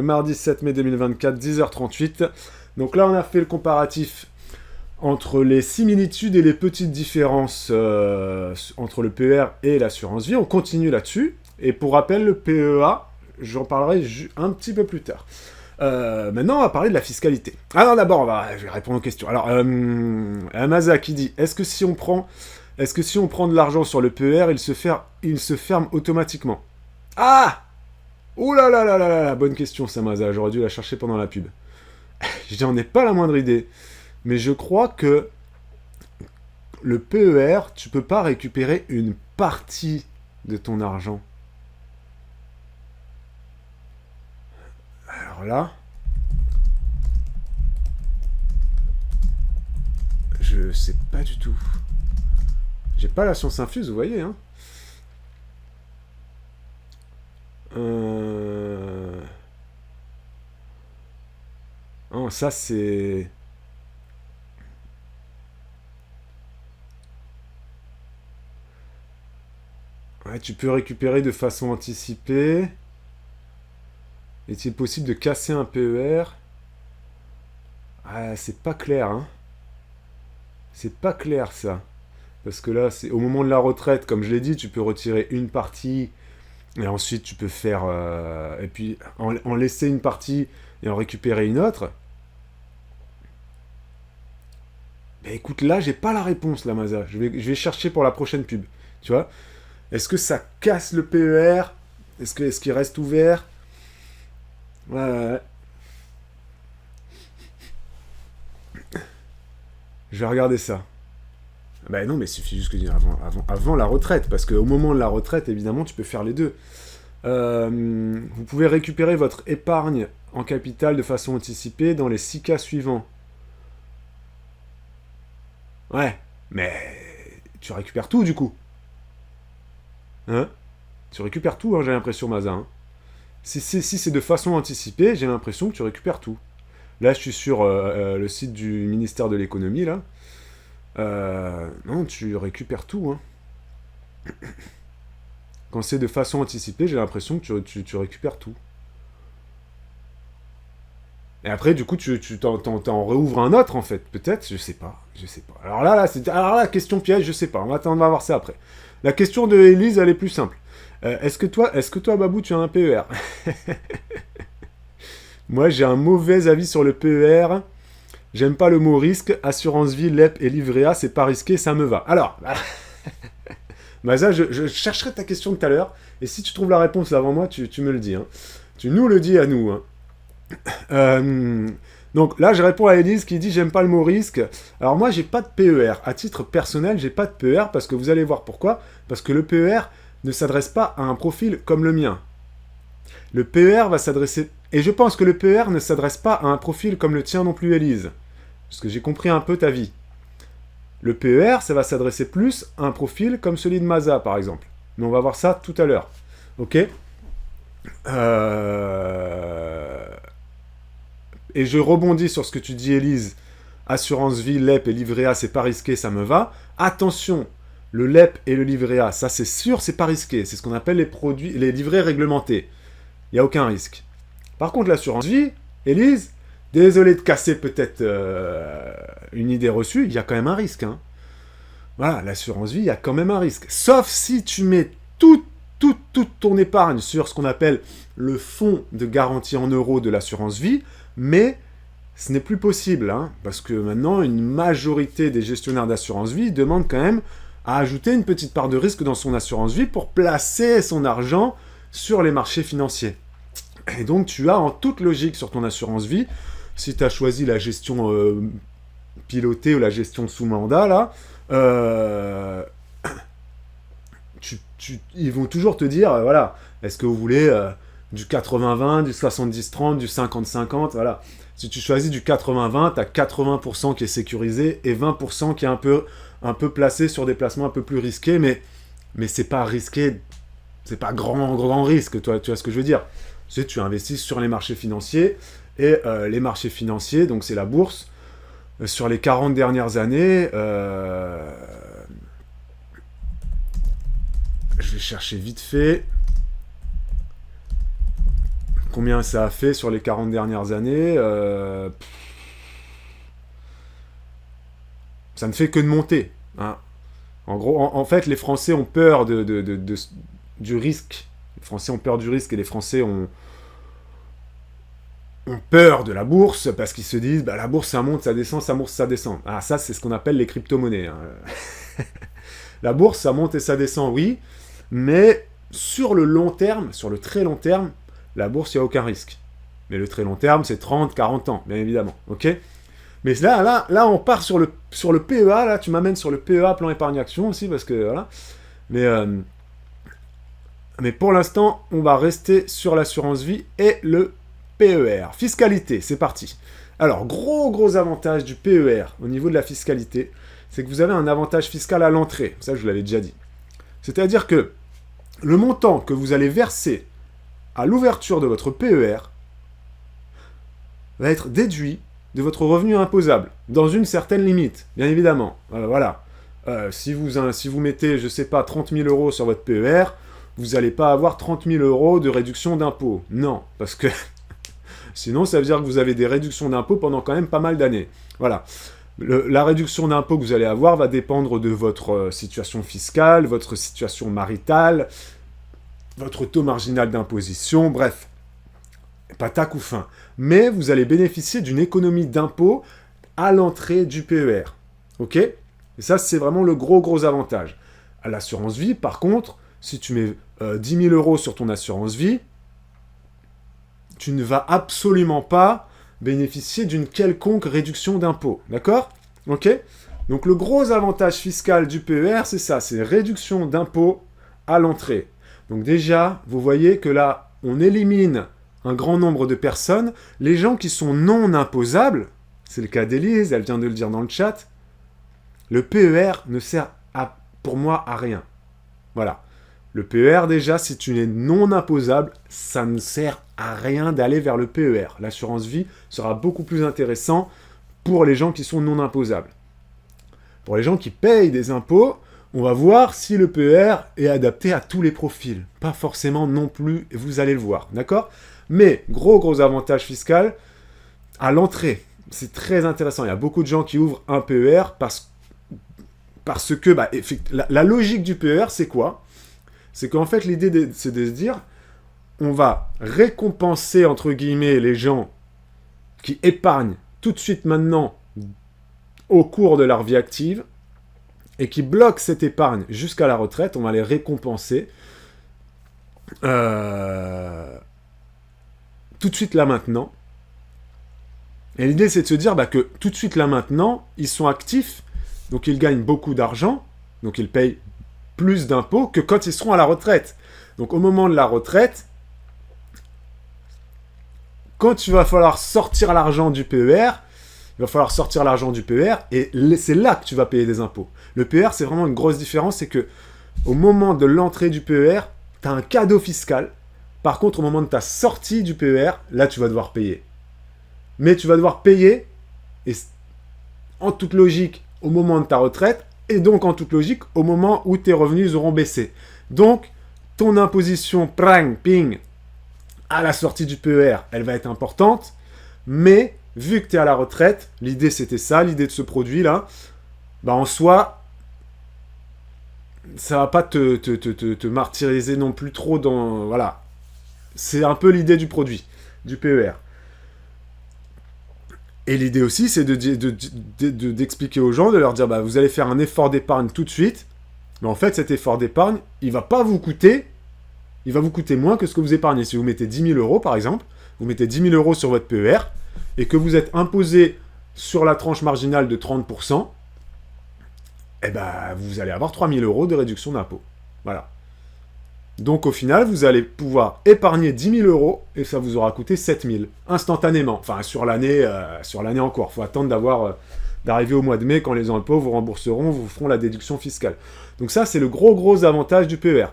mardi 7 mai 2024, 10h38. Donc là, on a fait le comparatif entre les similitudes et les petites différences entre le PER et l'assurance vie. On continue là-dessus. Et pour rappel, le PEA, j'en parlerai un petit peu plus tard. Maintenant, on va parler de la fiscalité. Alors d'abord, je vais répondre aux questions. Alors, Amaza qui dit, est-ce que si on prend de l'argent sur le PER, il se ferme automatiquement? Ah! Oh là là là là là, bonne question, Amaza. J'aurais dû la chercher pendant la pub. J'en ai pas la moindre idée. Mais je crois que le PER, tu peux pas récupérer une partie de ton argent. Alors là, je sais pas du tout. J'ai pas la science infuse, vous voyez, hein. Oh, ça c'est... Ouais, tu peux récupérer de façon anticipée. Est-il possible de casser un PER? Ah, c'est pas clair, hein. C'est pas clair, ça. Parce que là, c'est au moment de la retraite, comme je l'ai dit, tu peux retirer une partie, et ensuite tu peux faire... et puis, en laisser une partie, et en récupérer une autre. Mais écoute, là, j'ai pas la réponse, là, Maza. Je vais chercher pour la prochaine pub. Tu vois? Est-ce que ça casse le PER? Est-ce qu'il reste ouvert? Ouais. Je vais regarder ça. Ben non, mais il suffit juste que avant la retraite, parce qu'au moment de la retraite, évidemment, tu peux faire les deux. Vous pouvez récupérer votre épargne en capital de façon anticipée dans les 6 cas suivants. Ouais, mais tu récupères tout, du coup. Hein? Tu récupères tout, hein, j'ai l'impression, Maza. Hein. Si c'est de façon anticipée, j'ai l'impression que tu récupères tout. Là, je suis sur le site du ministère de l'économie, là. Non, tu récupères tout, hein. Quand c'est de façon anticipée, j'ai l'impression que tu récupères tout. Et après, du coup, tu t'en réouvres un autre, en fait. Peut-être, je sais pas. Alors là, question piège, je sais pas. On va voir ça après. La question de Élise, elle est plus simple. Est-ce que toi, Babou, tu as un PER? Moi, j'ai un mauvais avis sur le PER. J'aime pas le mot risque. Assurance vie, LEP et livret A, c'est pas risqué, ça me va. Alors, Maza, je chercherai ta question de tout à l'heure. Et si tu trouves la réponse avant moi, tu me le dis. Hein. Tu nous le dis à nous. Hein. Donc là, je réponds à Elise qui dit j'aime pas le mot risque. Alors moi, j'ai pas de PER. À titre personnel, j'ai pas de PER parce que vous allez voir pourquoi. Parce que le PER ne s'adresse pas à un profil comme le mien. Le PER va s'adresser... Et je pense que le PER ne s'adresse pas à un profil comme le tien non plus, Elise. Parce que j'ai compris un peu ta vie. Le PER, ça va s'adresser plus à un profil comme celui de Maza, par exemple. Mais on va voir ça tout à l'heure. Ok ? Et je rebondis sur ce que tu dis, Élise. Assurance vie, LEP et livret A, c'est pas risqué, ça me va. Attention, Le LEP et le livret A, ça c'est sûr, c'est pas risqué. C'est ce qu'on appelle les livrets réglementés. Il n'y a aucun risque. Par contre, l'assurance vie, Élise, désolé de casser peut-être une idée reçue, il y a quand même un risque. Hein. Voilà, l'assurance vie, il y a quand même un risque. Sauf si tu mets toute ton épargne sur ce qu'on appelle le fonds de garantie en euros de l'assurance vie, mais ce n'est plus possible, hein, parce que maintenant, une majorité des gestionnaires d'assurance vie demandent quand même à ajouter une petite part de risque dans son assurance vie pour placer son argent sur les marchés financiers. Et donc, tu as en toute logique sur ton assurance vie, si tu as choisi la gestion pilotée ou la gestion sous mandat, là, ils vont toujours te dire, voilà, est-ce que vous voulez du 80-20, du 70-30, du 50-50, voilà. Si tu choisis du 80-20, tu as 80% qui est sécurisé et 20% qui est un peu placé sur des placements un peu plus risqués, mais c'est pas risqué, c'est pas grand risque, toi, tu vois ce que je veux dire. Tu investis sur les marchés financiers, et les marchés financiers, donc c'est la bourse, sur les 40 dernières années, je vais chercher vite fait combien ça a fait sur les 40 dernières années. Ça ne fait que de monter. Hein. En gros, en fait, les Français ont peur du risque. Les Français ont peur du risque et les Français ont peur de la bourse parce qu'ils se disent la bourse ça monte, ça descend, ça monte, ça descend. Ah, ça c'est ce qu'on appelle les crypto-monnaies. Hein. La bourse ça monte et ça descend, oui, mais sur le long terme, sur le très long terme, la bourse il n'y a aucun risque. Mais le très long terme c'est 30, 40 ans, bien évidemment, ok. Mais là on part sur le PEA, là tu m'amènes sur le PEA, plan épargne action aussi, parce que voilà. Mais pour l'instant, on va rester sur l'assurance vie et le PER. Fiscalité, c'est parti. Alors, gros avantage du PER au niveau de la fiscalité, c'est que vous avez un avantage fiscal à l'entrée. Ça, je vous l'avais déjà dit. C'est-à-dire que le montant que vous allez verser à l'ouverture de votre PER va être déduit de votre revenu imposable, dans une certaine limite, bien évidemment. Voilà. Si vous mettez, je sais pas, 30 000 euros sur votre PER, vous n'allez pas avoir 30 000 euros de réduction d'impôt. Non, parce que sinon, ça veut dire que vous avez des réductions d'impôt pendant quand même pas mal d'années. Voilà. La réduction d'impôt que vous allez avoir va dépendre de votre situation fiscale, votre situation maritale, votre taux marginal d'imposition, bref. Pas tac ou fin. Mais vous allez bénéficier d'une économie d'impôt à l'entrée du PER. Ok ? Et ça, c'est vraiment le gros avantage. À l'assurance vie, par contre, si tu mets 10 000 euros sur ton assurance vie, tu ne vas absolument pas bénéficier d'une quelconque réduction d'impôt. D'accord ? Ok ? Donc le gros avantage fiscal du PER, c'est ça, c'est réduction d'impôt à l'entrée. Donc déjà, vous voyez que là, on élimine un grand nombre de personnes. Les gens qui sont non imposables, c'est le cas d'Élise, elle vient de le dire dans le chat, le PER ne sert pour moi à rien. Voilà. Le PER, déjà, si tu es non imposable, ça ne sert à rien d'aller vers le PER. L'assurance vie sera beaucoup plus intéressant pour les gens qui sont non imposables. Pour les gens qui payent des impôts, on va voir si le PER est adapté à tous les profils. Pas forcément non plus, vous allez le voir, d'accord ? Mais, gros avantage fiscal, à l'entrée, c'est très intéressant. Il y a beaucoup de gens qui ouvrent un PER parce que la logique du PER, c'est quoi ? C'est qu'en fait, l'idée, c'est de se dire, on va récompenser, entre guillemets, les gens qui épargnent tout de suite maintenant au cours de leur vie active et qui bloquent cette épargne jusqu'à la retraite. On va les récompenser tout de suite là maintenant. Et l'idée, c'est de se dire que tout de suite là maintenant, ils sont actifs, donc ils gagnent beaucoup d'argent, donc ils payent plus d'impôts que quand ils seront à la retraite. Donc au moment de la retraite, quand il va falloir sortir l'argent du PER, il va falloir sortir l'argent du PER et c'est là que tu vas payer des impôts. Le PER, c'est vraiment une grosse différence, c'est que au moment de l'entrée du PER, tu as un cadeau fiscal. Par contre, au moment de ta sortie du PER, là, tu vas devoir payer. Mais tu vas devoir payer, et en toute logique, au moment de ta retraite, et donc en toute logique au moment où tes revenus auront baissé. Donc ton imposition prang, ping, à la sortie du PER, elle va être importante, mais vu que tu es à la retraite, l'idée c'était ça, l'idée de ce produit-là, bah en soi, ça va pas te martyriser non plus trop dans... Voilà. C'est un peu l'idée du produit, du PER. Et l'idée aussi, c'est d'expliquer aux gens, de leur dire, bah, vous allez faire un effort d'épargne tout de suite, mais en fait, cet effort d'épargne, il va pas vous coûter, il va vous coûter moins que ce que vous épargnez. Si vous mettez 10 000 euros, par exemple, vous mettez 10 000 euros sur votre PER, et que vous êtes imposé sur la tranche marginale de 30%, eh ben, vous allez avoir 3 000 euros de réduction d'impôt. Voilà. Donc au final, vous allez pouvoir épargner 10 000 euros et ça vous aura coûté 7 000 instantanément. Enfin, sur l'année en cours. Il faut attendre d'arriver au mois de mai quand les impôts vous rembourseront, vous feront la déduction fiscale. Donc ça, c'est le gros avantage du PER.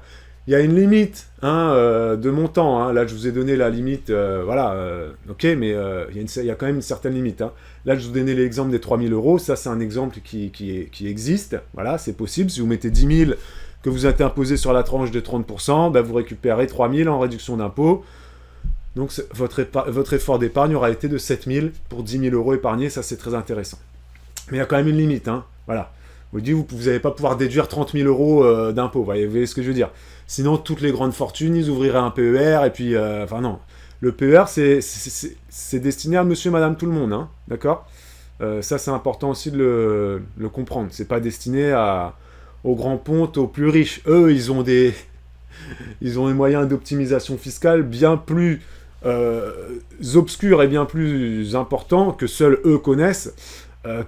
Il y a une limite de montant. Hein. Là, je vous ai donné la limite. Ok, mais il y a quand même une certaine limite. Hein. Là, je vous ai donné l'exemple des 3 000 euros. Ça, c'est un exemple qui existe. Voilà, c'est possible. Si vous mettez 10 000 que vous êtes imposé sur la tranche de 30%, bah, vous récupérez 3 000 en réduction d'impôt. Donc, votre effort d'épargne aura été de 7 000 pour 10 000 euros épargnés. Ça, c'est très intéressant. Mais il y a quand même une limite. Hein. Voilà. Vous n'allez pas pouvoir déduire 30 000 euros d'impôt. Vous voyez ce que je veux dire. Sinon, toutes les grandes fortunes, ils ouvriraient un PER. Et puis, non. Le PER, c'est destiné à monsieur, madame, tout le monde. Hein. D'accord ça, c'est important aussi de le comprendre. C'est pas destiné aux grands pontes, aux plus riches. Eux, ils ont des moyens d'optimisation fiscale bien plus obscurs et bien plus importants que seuls eux connaissent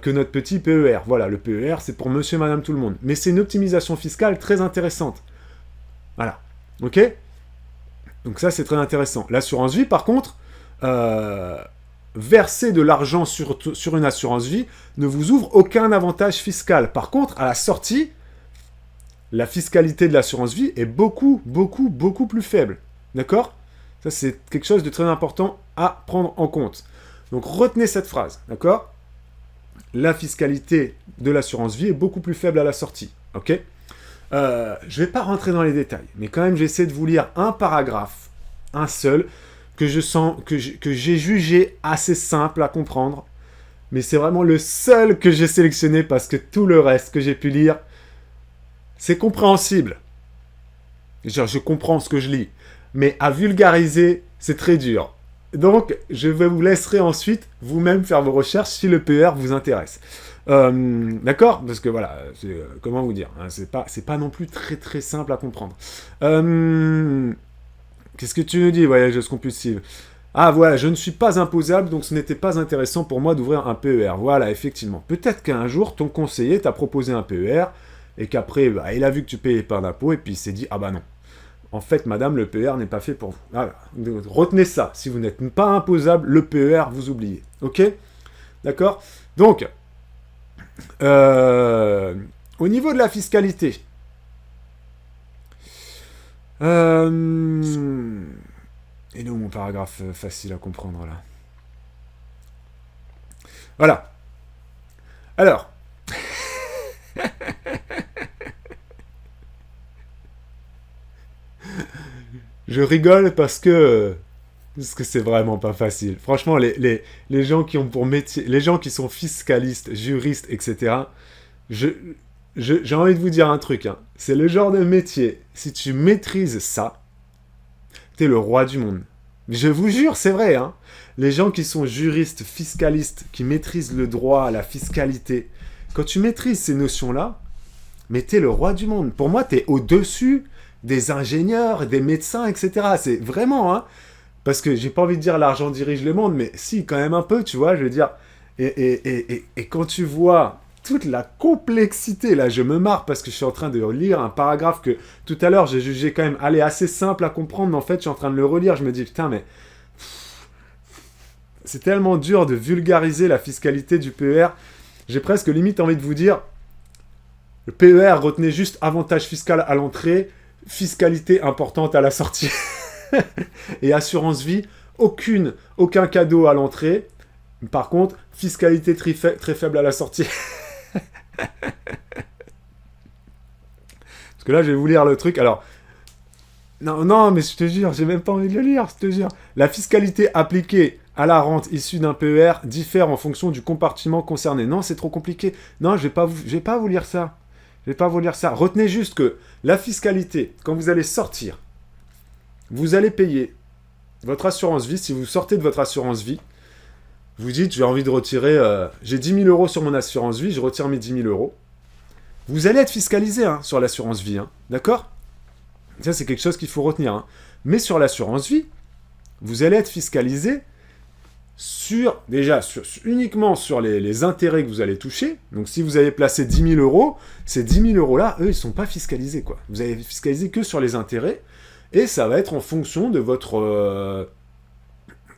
que notre petit PER. Voilà, le PER, c'est pour monsieur, madame, tout le monde. Mais c'est une optimisation fiscale très intéressante. Voilà. Ok ? Donc ça, c'est très intéressant. L'assurance vie, par contre, verser de l'argent sur une assurance vie ne vous ouvre aucun avantage fiscal. Par contre, à la sortie, la fiscalité de l'assurance vie est beaucoup plus faible. D'accord ? Ça, c'est quelque chose de très important à prendre en compte. Donc, retenez cette phrase. D'accord ? La fiscalité de l'assurance vie est beaucoup plus faible à la sortie. Ok ? Je ne vais pas rentrer dans les détails, mais quand même, j'essaie de vous lire un paragraphe, un seul, que j'ai jugé assez simple à comprendre. Mais c'est vraiment le seul que j'ai sélectionné parce que tout le reste que j'ai pu lire, c'est compréhensible. Je comprends ce que je lis. Mais à vulgariser, c'est très dur. Donc, je vous laisserai ensuite vous-même faire vos recherches si le PER vous intéresse. D'accord ? Parce que voilà, comment vous dire, hein, c'est pas non plus très simple à comprendre. Qu'est-ce que tu nous dis, voyageuse compulsive ? Ah voilà, je ne suis pas imposable, donc ce n'était pas intéressant pour moi d'ouvrir un PER. Voilà, effectivement. Peut-être qu'un jour, ton conseiller t'a proposé un PER, et qu'après, bah, il a vu que tu payais pas d'impôt, et puis il s'est dit, ah bah non. En fait, madame, le PER n'est pas fait pour vous. Voilà. Donc, retenez ça. Si vous n'êtes pas imposable, le PER, vous oubliez. Ok ? D'accord ? Donc, au niveau de la fiscalité, et nous, mon paragraphe facile à comprendre là. Voilà. Alors. Je rigole parce que c'est vraiment pas facile. Franchement, les gens qui ont pour métier, les gens qui sont fiscalistes, juristes, etc., j'ai envie de vous dire un truc. Hein. C'est le genre de métier, si tu maîtrises ça, t'es le roi du monde. Je vous jure, c'est vrai. Hein. Les gens qui sont juristes, fiscalistes, qui maîtrisent le droit, la fiscalité, quand tu maîtrises ces notions-là, mais t'es le roi du monde. Pour moi, t'es au-dessus des ingénieurs, des médecins, etc. C'est vraiment, hein, parce que j'ai pas envie de dire l'argent dirige le monde, mais si, quand même un peu, tu vois, je veux dire. Et quand tu vois toute la complexité, là, je me marre parce que je suis en train de lire un paragraphe que tout à l'heure j'ai jugé quand même assez simple à comprendre, mais en fait, je suis en train de le relire, je me dis, putain, mais c'est tellement dur de vulgariser la fiscalité du PER. J'ai presque limite envie de vous dire, le PER, retenez juste avantage fiscal à l'entrée, fiscalité importante à la sortie. Et assurance vie, aucun cadeau à l'entrée. Par contre, fiscalité très faible à la sortie. Parce que là, je vais vous lire le truc. Alors, non, non, mais je te jure, j'ai même pas envie de le lire, je te jure. La fiscalité appliquée à la rente issue d'un PER diffère en fonction du compartiment concerné. Non, c'est trop compliqué. Non, je vais pas vous lire ça. Je vais pas vous lire ça. Retenez juste que la fiscalité, quand vous allez sortir, vous allez payer votre assurance vie. Si vous sortez de votre assurance vie, vous dites, j'ai envie de retirer, j'ai 10 000 euros sur mon assurance vie, je retire mes 10 000 euros. Vous allez être fiscalisé hein, sur l'assurance vie, hein, d'accord? Ça, c'est quelque chose qu'il faut retenir. Hein. Mais sur l'assurance vie, vous allez être fiscalisé uniquement sur les intérêts que vous allez toucher. Donc, si vous avez placé 10 000 euros, ces 10 000 euros-là, eux, ils ne sont pas fiscalisés, quoi. Vous allez fiscaliser que sur les intérêts, et ça va être en fonction de votre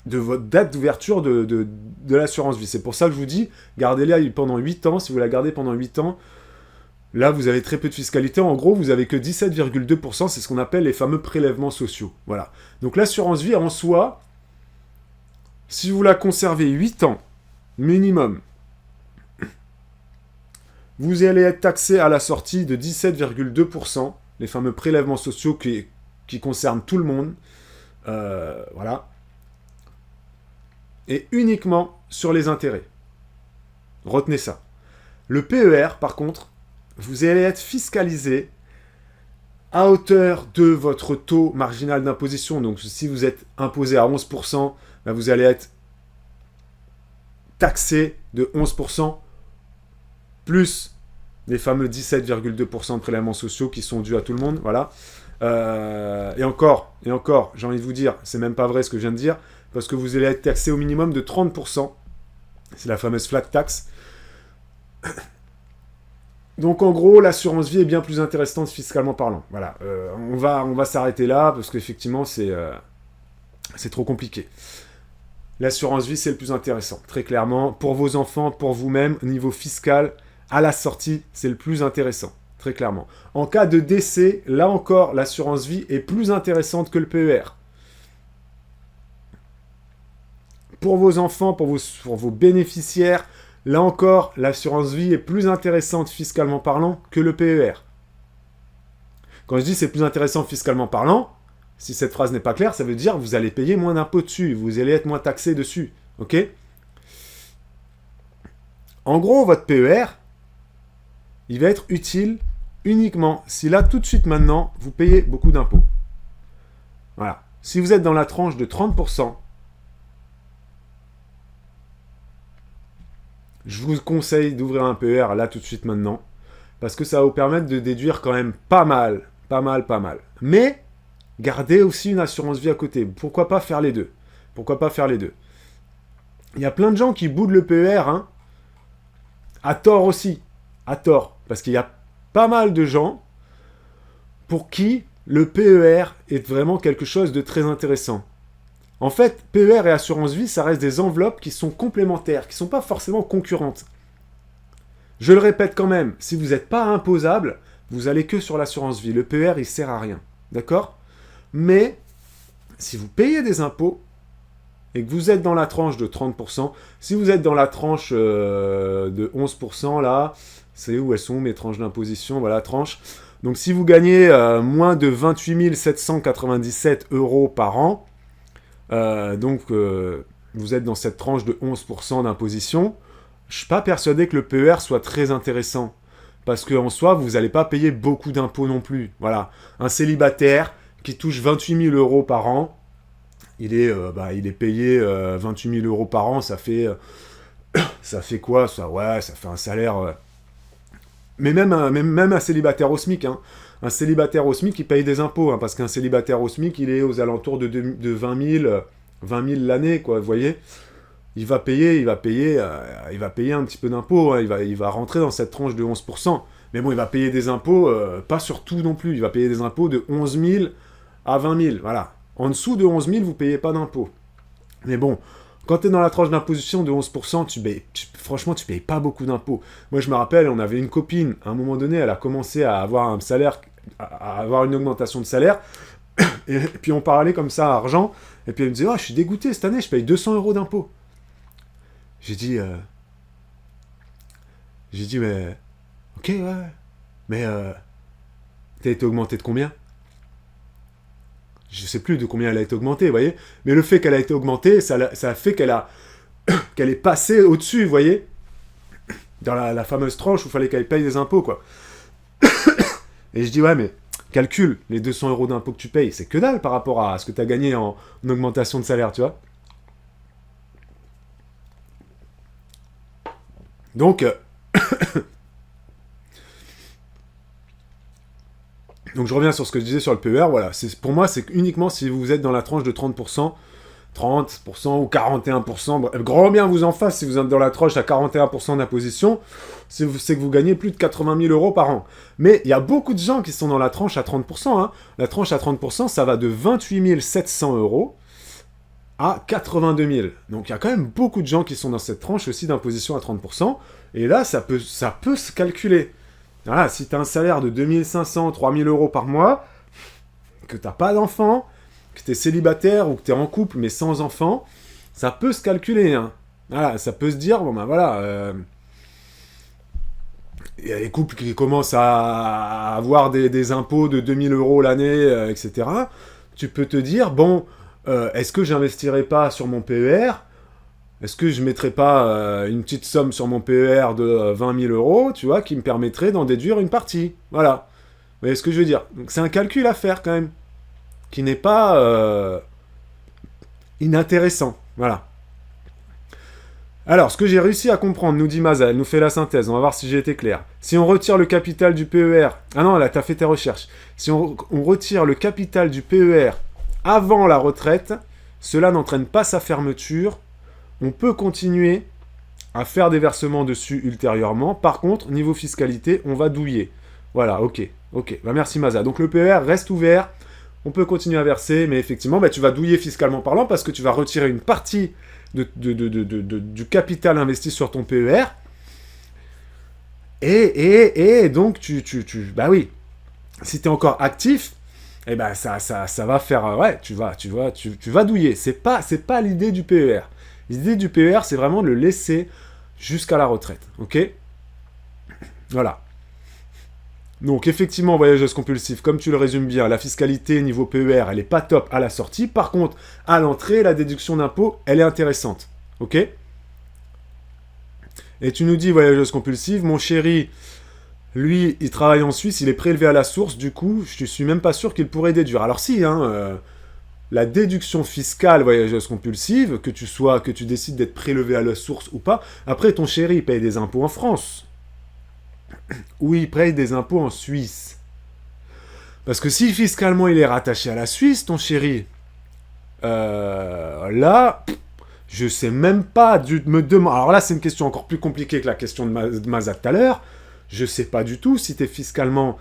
date d'ouverture de l'assurance vie. C'est pour ça que je vous dis, gardez-la pendant 8 ans. Si vous la gardez pendant 8 ans, là, vous avez très peu de fiscalité. En gros, vous avez que 17,2%. C'est ce qu'on appelle les fameux prélèvements sociaux. Voilà. Donc, l'assurance vie, en soi, si vous la conservez 8 ans, minimum, vous allez être taxé à la sortie de 17,2%. Les fameux prélèvements sociaux qui concernent tout le monde. Voilà. Et uniquement sur les intérêts. Retenez ça. Le PER, par contre, vous allez être fiscalisé à hauteur de votre taux marginal d'imposition. Donc, si vous êtes imposé à 11%, ben vous allez être taxé de 11%, plus les fameux 17,2% de prélèvements sociaux qui sont dus à tout le monde. Voilà. Et encore, j'ai envie de vous dire, c'est même pas vrai ce que je viens de dire, parce que vous allez être taxé au minimum de 30%. C'est la fameuse flat tax. Donc en gros, l'assurance vie est bien plus intéressante fiscalement parlant. Voilà, on va s'arrêter là parce qu'effectivement c'est trop compliqué. L'assurance vie c'est le plus intéressant, très clairement. Pour vos enfants, pour vous-même, au niveau fiscal, à la sortie, c'est le plus intéressant, très clairement. En cas de décès, là encore, l'assurance vie est plus intéressante que le PER. Pour vos enfants, pour vos bénéficiaires, là encore, l'assurance vie est plus intéressante fiscalement parlant que le PER. Quand je dis c'est plus intéressant fiscalement parlant, si cette phrase n'est pas claire, ça veut dire que vous allez payer moins d'impôts dessus, vous allez être moins taxé dessus. Ok? En gros, votre PER, il va être utile uniquement si là, tout de suite maintenant, vous payez beaucoup d'impôts. Voilà. Si vous êtes dans la tranche de 30%, je vous conseille d'ouvrir un PER là tout de suite maintenant, parce que ça va vous permettre de déduire quand même pas mal. Mais, gardez aussi une assurance vie à côté. Pourquoi pas faire les deux? Il y a plein de gens qui boudent le PER, hein, à tort aussi. À tort. Parce qu'il y a pas mal de gens pour qui le PER est vraiment quelque chose de très intéressant. En fait, PER et assurance vie, ça reste des enveloppes qui sont complémentaires, qui ne sont pas forcément concurrentes. Je le répète quand même, si vous n'êtes pas imposable, vous allez que sur l'assurance vie. Le PER, il ne sert à rien. D'accord? Mais, si vous payez des impôts, et que vous êtes dans la tranche de 30%, si vous êtes dans la tranche de 11%, là, c'est où elles sont mes tranches d'imposition? Voilà, tranche. Donc, si vous gagnez moins de 28 797 euros par an, vous êtes dans cette tranche de 11% d'imposition, je ne suis pas persuadé que le PER soit très intéressant. Parce qu'en soi, vous n'allez pas payer beaucoup d'impôts non plus. Voilà. Un célibataire qui touche 28 000 euros par an, il est payé 28 000 euros par an, ça fait quoi ça? Ouais, ça fait un salaire... Mais même un célibataire au SMIC, hein. Un célibataire au SMIC, il paye des impôts, hein, parce qu'un célibataire au SMIC, il est aux alentours de 20 000 l'année, quoi, vous voyez. Il va payer un petit peu d'impôts, hein, il va rentrer dans cette tranche de 11%. Mais bon, il va payer des impôts, pas sur tout non plus, il va payer des impôts de 11 000 à 20 000, voilà. En dessous de 11 000, vous ne payez pas d'impôts. Mais bon, quand tu es dans la tranche d'imposition de 11%, franchement, tu ne payes pas beaucoup d'impôts. Moi, je me rappelle, on avait une copine, à un moment donné, elle a commencé à avoir un salaire, à avoir une augmentation de salaire, et puis on parlait comme ça à argent, et puis elle me disait, oh, je suis dégoûté, cette année, je paye 200 euros d'impôts. J'ai dit, mais, ok, ouais, mais t'as été augmentée de combien? Je sais plus de combien elle a été augmentée, vous voyez. Mais le fait qu'elle a été augmentée, ça a fait qu'elle est passée au-dessus, vous voyez. Dans la fameuse tranche où il fallait qu'elle paye des impôts, quoi. Et je dis, ouais, mais calcule, les 200 € d'impôts que tu payes, c'est que dalle par rapport à ce que tu as gagné en augmentation de salaire, tu vois. Donc, donc je reviens sur ce que je disais sur le PER, voilà. Pour moi, c'est uniquement si vous êtes dans la tranche de 30%, 30% ou 41%, bref, grand bien vous en fasse si vous êtes dans la tranche à 41% d'imposition, c'est que vous gagnez plus de 80 000 € par an. Mais il y a beaucoup de gens qui sont dans la tranche à 30%. Hein. La tranche à 30%, ça va de 28 700 € à 82 000. Donc il y a quand même beaucoup de gens qui sont dans cette tranche aussi d'imposition à 30%. Et là, ça peut se calculer. Voilà, si tu as un salaire de 2500, 3000 € par mois, que tu n'as pas d'enfants, que tu es célibataire ou que tu es en couple mais sans enfants, ça peut se calculer. Hein. Voilà, ça peut se dire, bon ben voilà, il y a des couples qui commencent à avoir des impôts de 2000 € l'année, etc. Tu peux te dire, bon, est-ce que j'investirais pas sur mon PER? Est-ce que je mettrais pas une petite somme sur mon PER de 20 000 €, tu vois, qui me permettrait d'en déduire une partie? Voilà. Vous voyez ce que je veux dire? Donc c'est un calcul à faire quand même, qui n'est pas inintéressant. Voilà. Alors, ce que j'ai réussi à comprendre, nous dit Maza, elle nous fait la synthèse, on va voir si j'ai été clair. Si on retire le capital du PER... Ah non, là, t'as fait tes recherches. Si on retire le capital du PER avant la retraite, cela n'entraîne pas sa fermeture. On peut continuer à faire des versements dessus ultérieurement. Par contre, niveau fiscalité, on va douiller. Voilà, ok. Bah, merci Maza. Donc le PER reste ouvert. On peut continuer à verser, mais effectivement, bah, tu vas douiller fiscalement parlant parce que tu vas retirer une partie du capital investi sur ton PER. Et donc, bah oui, si tu es encore actif, eh ben ça va faire... ouais, tu vas douiller. C'est pas l'idée du PER. L'idée du PER, c'est vraiment de le laisser jusqu'à la retraite. Ok? Voilà. Donc, effectivement, voyageuse compulsive, comme tu le résumes bien, la fiscalité niveau PER, elle n'est pas top à la sortie. Par contre, à l'entrée, la déduction d'impôt, elle est intéressante. Ok? Et tu nous dis, voyageuse compulsive, mon chéri, lui, il travaille en Suisse, il est prélevé à la source, du coup, je ne suis même pas sûr qu'il pourrait déduire. Alors si, la déduction fiscale voyageuse compulsive, que tu décides d'être prélevé à la source ou pas, après, ton chéri, il paye des impôts en France. Ou il paye des impôts en Suisse. Parce que si fiscalement il est rattaché à la Suisse, ton chéri, là, je sais même pas me demander. Alors là, c'est une question encore plus compliquée que la question de Maza tout à l'heure. Je sais pas du tout si tu es fiscalement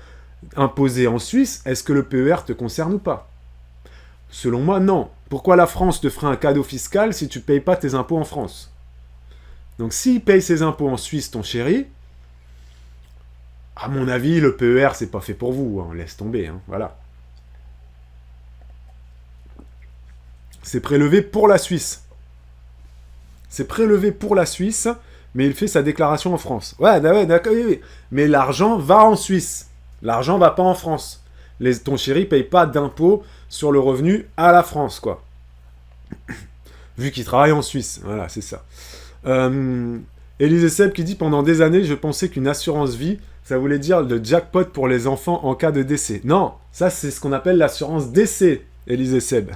imposé en Suisse, est-ce que le PER te concerne ou pas? Selon moi, non. Pourquoi la France te ferait un cadeau fiscal si tu payes pas tes impôts en France? Donc s'il paye ses impôts en Suisse, ton chéri, à mon avis, le PER, c'est pas fait pour vous. Hein. Laisse tomber, hein. Voilà. C'est prélevé pour la Suisse. C'est prélevé pour la Suisse, mais il fait sa déclaration en France. Ouais, d'accord, oui. Mais l'argent va en Suisse. L'argent va pas en France. Ton chéri paye pas d'impôt sur le revenu à la France, quoi. Vu qu'il travaille en Suisse. Voilà, c'est ça. Élisée Seb qui dit « Pendant des années, je pensais qu'une assurance vie, ça voulait dire le jackpot pour les enfants en cas de décès. » Non, ça c'est ce qu'on appelle l'assurance décès, Élisée Seb.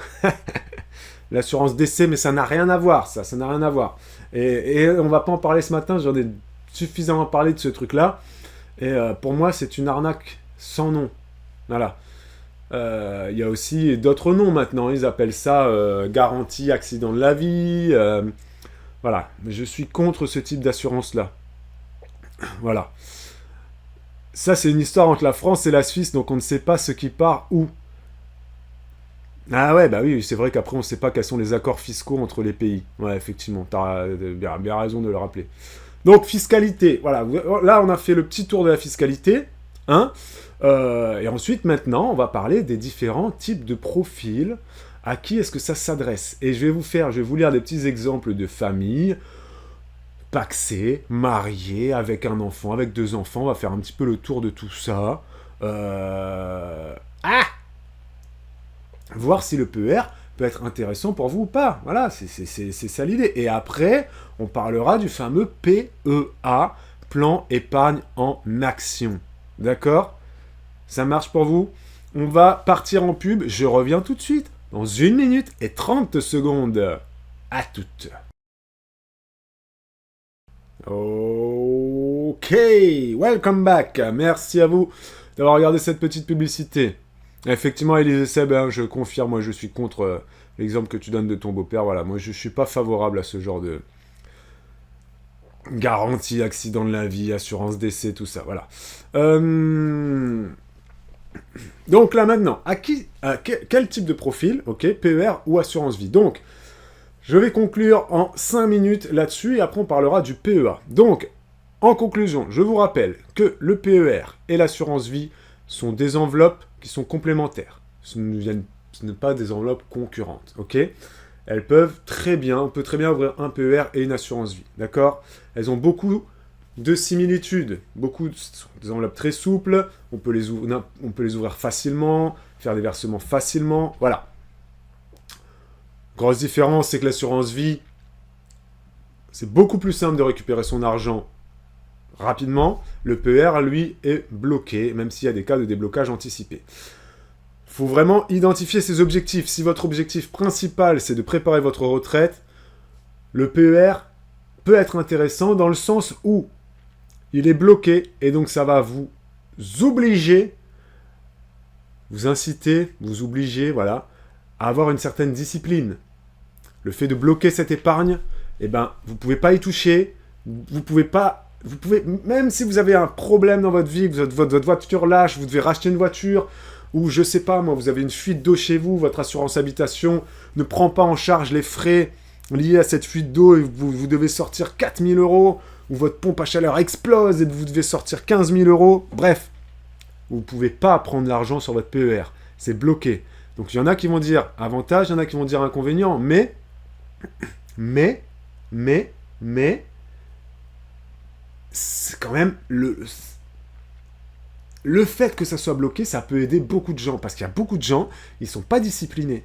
L'assurance décès, mais ça n'a rien à voir, ça n'a rien à voir. Et on va pas en parler ce matin, j'en ai suffisamment parlé de ce truc-là. Et pour moi, c'est une arnaque sans nom. Voilà. Il y a aussi d'autres noms maintenant, ils appellent ça garantie accident de la vie. Voilà, mais je suis contre ce type d'assurance-là. Voilà. Ça, c'est une histoire entre la France et la Suisse, donc on ne sait pas ce qui part où. Ah ouais, bah oui, c'est vrai qu'après, on ne sait pas quels sont les accords fiscaux entre les pays. Ouais, effectivement, tu as bien raison de le rappeler. Donc, fiscalité, voilà. Là, on a fait le petit tour de la fiscalité. Hein, et ensuite, maintenant, on va parler des différents types de profils. À qui est-ce que ça s'adresse? Et je vais vous lire des petits exemples de familles pacsées, mariées, avec un enfant, avec 2 enfants. On va faire un petit peu le tour de tout ça. Ah, voir si le PER peut être intéressant pour vous ou pas. Voilà, c'est ça l'idée. Et après, on parlera du fameux PEA, plan épargne en action. D'accord? Ça marche pour vous? On va partir en pub. Je reviens tout de suite, dans 1 minute et 30 secondes. À toutes. Ok, welcome back. Merci à vous d'avoir regardé cette petite publicité. Effectivement, Élisée Seb, hein, je confirme, moi je suis contre l'exemple que tu donnes de ton beau-père. Voilà, moi je suis pas favorable à ce genre de garantie, accident de la vie, assurance décès, tout ça. Voilà. Donc là maintenant, quel type de profil, ok, PER ou assurance vie. Donc, je vais conclure en 5 minutes là-dessus et après on parlera du PEA. Donc, en conclusion, je vous rappelle que le PER et l'assurance vie sont des enveloppes qui sont complémentaires. Ce n'est pas des enveloppes concurrentes, ok? Elles peuvent très bien, on peut très bien ouvrir un PER et une assurance vie, d'accord? Elles ont beaucoup de similitudes, des enveloppes très souples, on peut les ouvrir facilement, faire des versements facilement, voilà. Grosse différence, c'est que l'assurance vie, c'est beaucoup plus simple de récupérer son argent rapidement. Le PER, lui, est bloqué, même s'il y a des cas de déblocage anticipé. Il faut vraiment identifier ses objectifs. Si votre objectif principal, c'est de préparer votre retraite, le PER peut être intéressant dans le sens où il est bloqué, et donc ça va vous obliger, vous inciter, vous obliger, voilà, à avoir une certaine discipline. Le fait de bloquer cette épargne, eh ben, vous ne pouvez pas y toucher, vous pouvez, même si vous avez un problème dans votre vie, votre voiture lâche, vous devez racheter une voiture, ou je sais pas moi, vous avez une fuite d'eau chez vous, votre assurance habitation ne prend pas en charge les frais liés à cette fuite d'eau, et vous devez sortir 4 000 €, ou votre pompe à chaleur explose et vous devez sortir 15 000 €, bref, vous ne pouvez pas prendre l'argent sur votre PER, c'est bloqué. Donc il y en a qui vont dire avantage, il y en a qui vont dire inconvénient, mais, c'est quand même le fait que ça soit bloqué, ça peut aider beaucoup de gens, parce qu'il y a beaucoup de gens, ils sont pas disciplinés.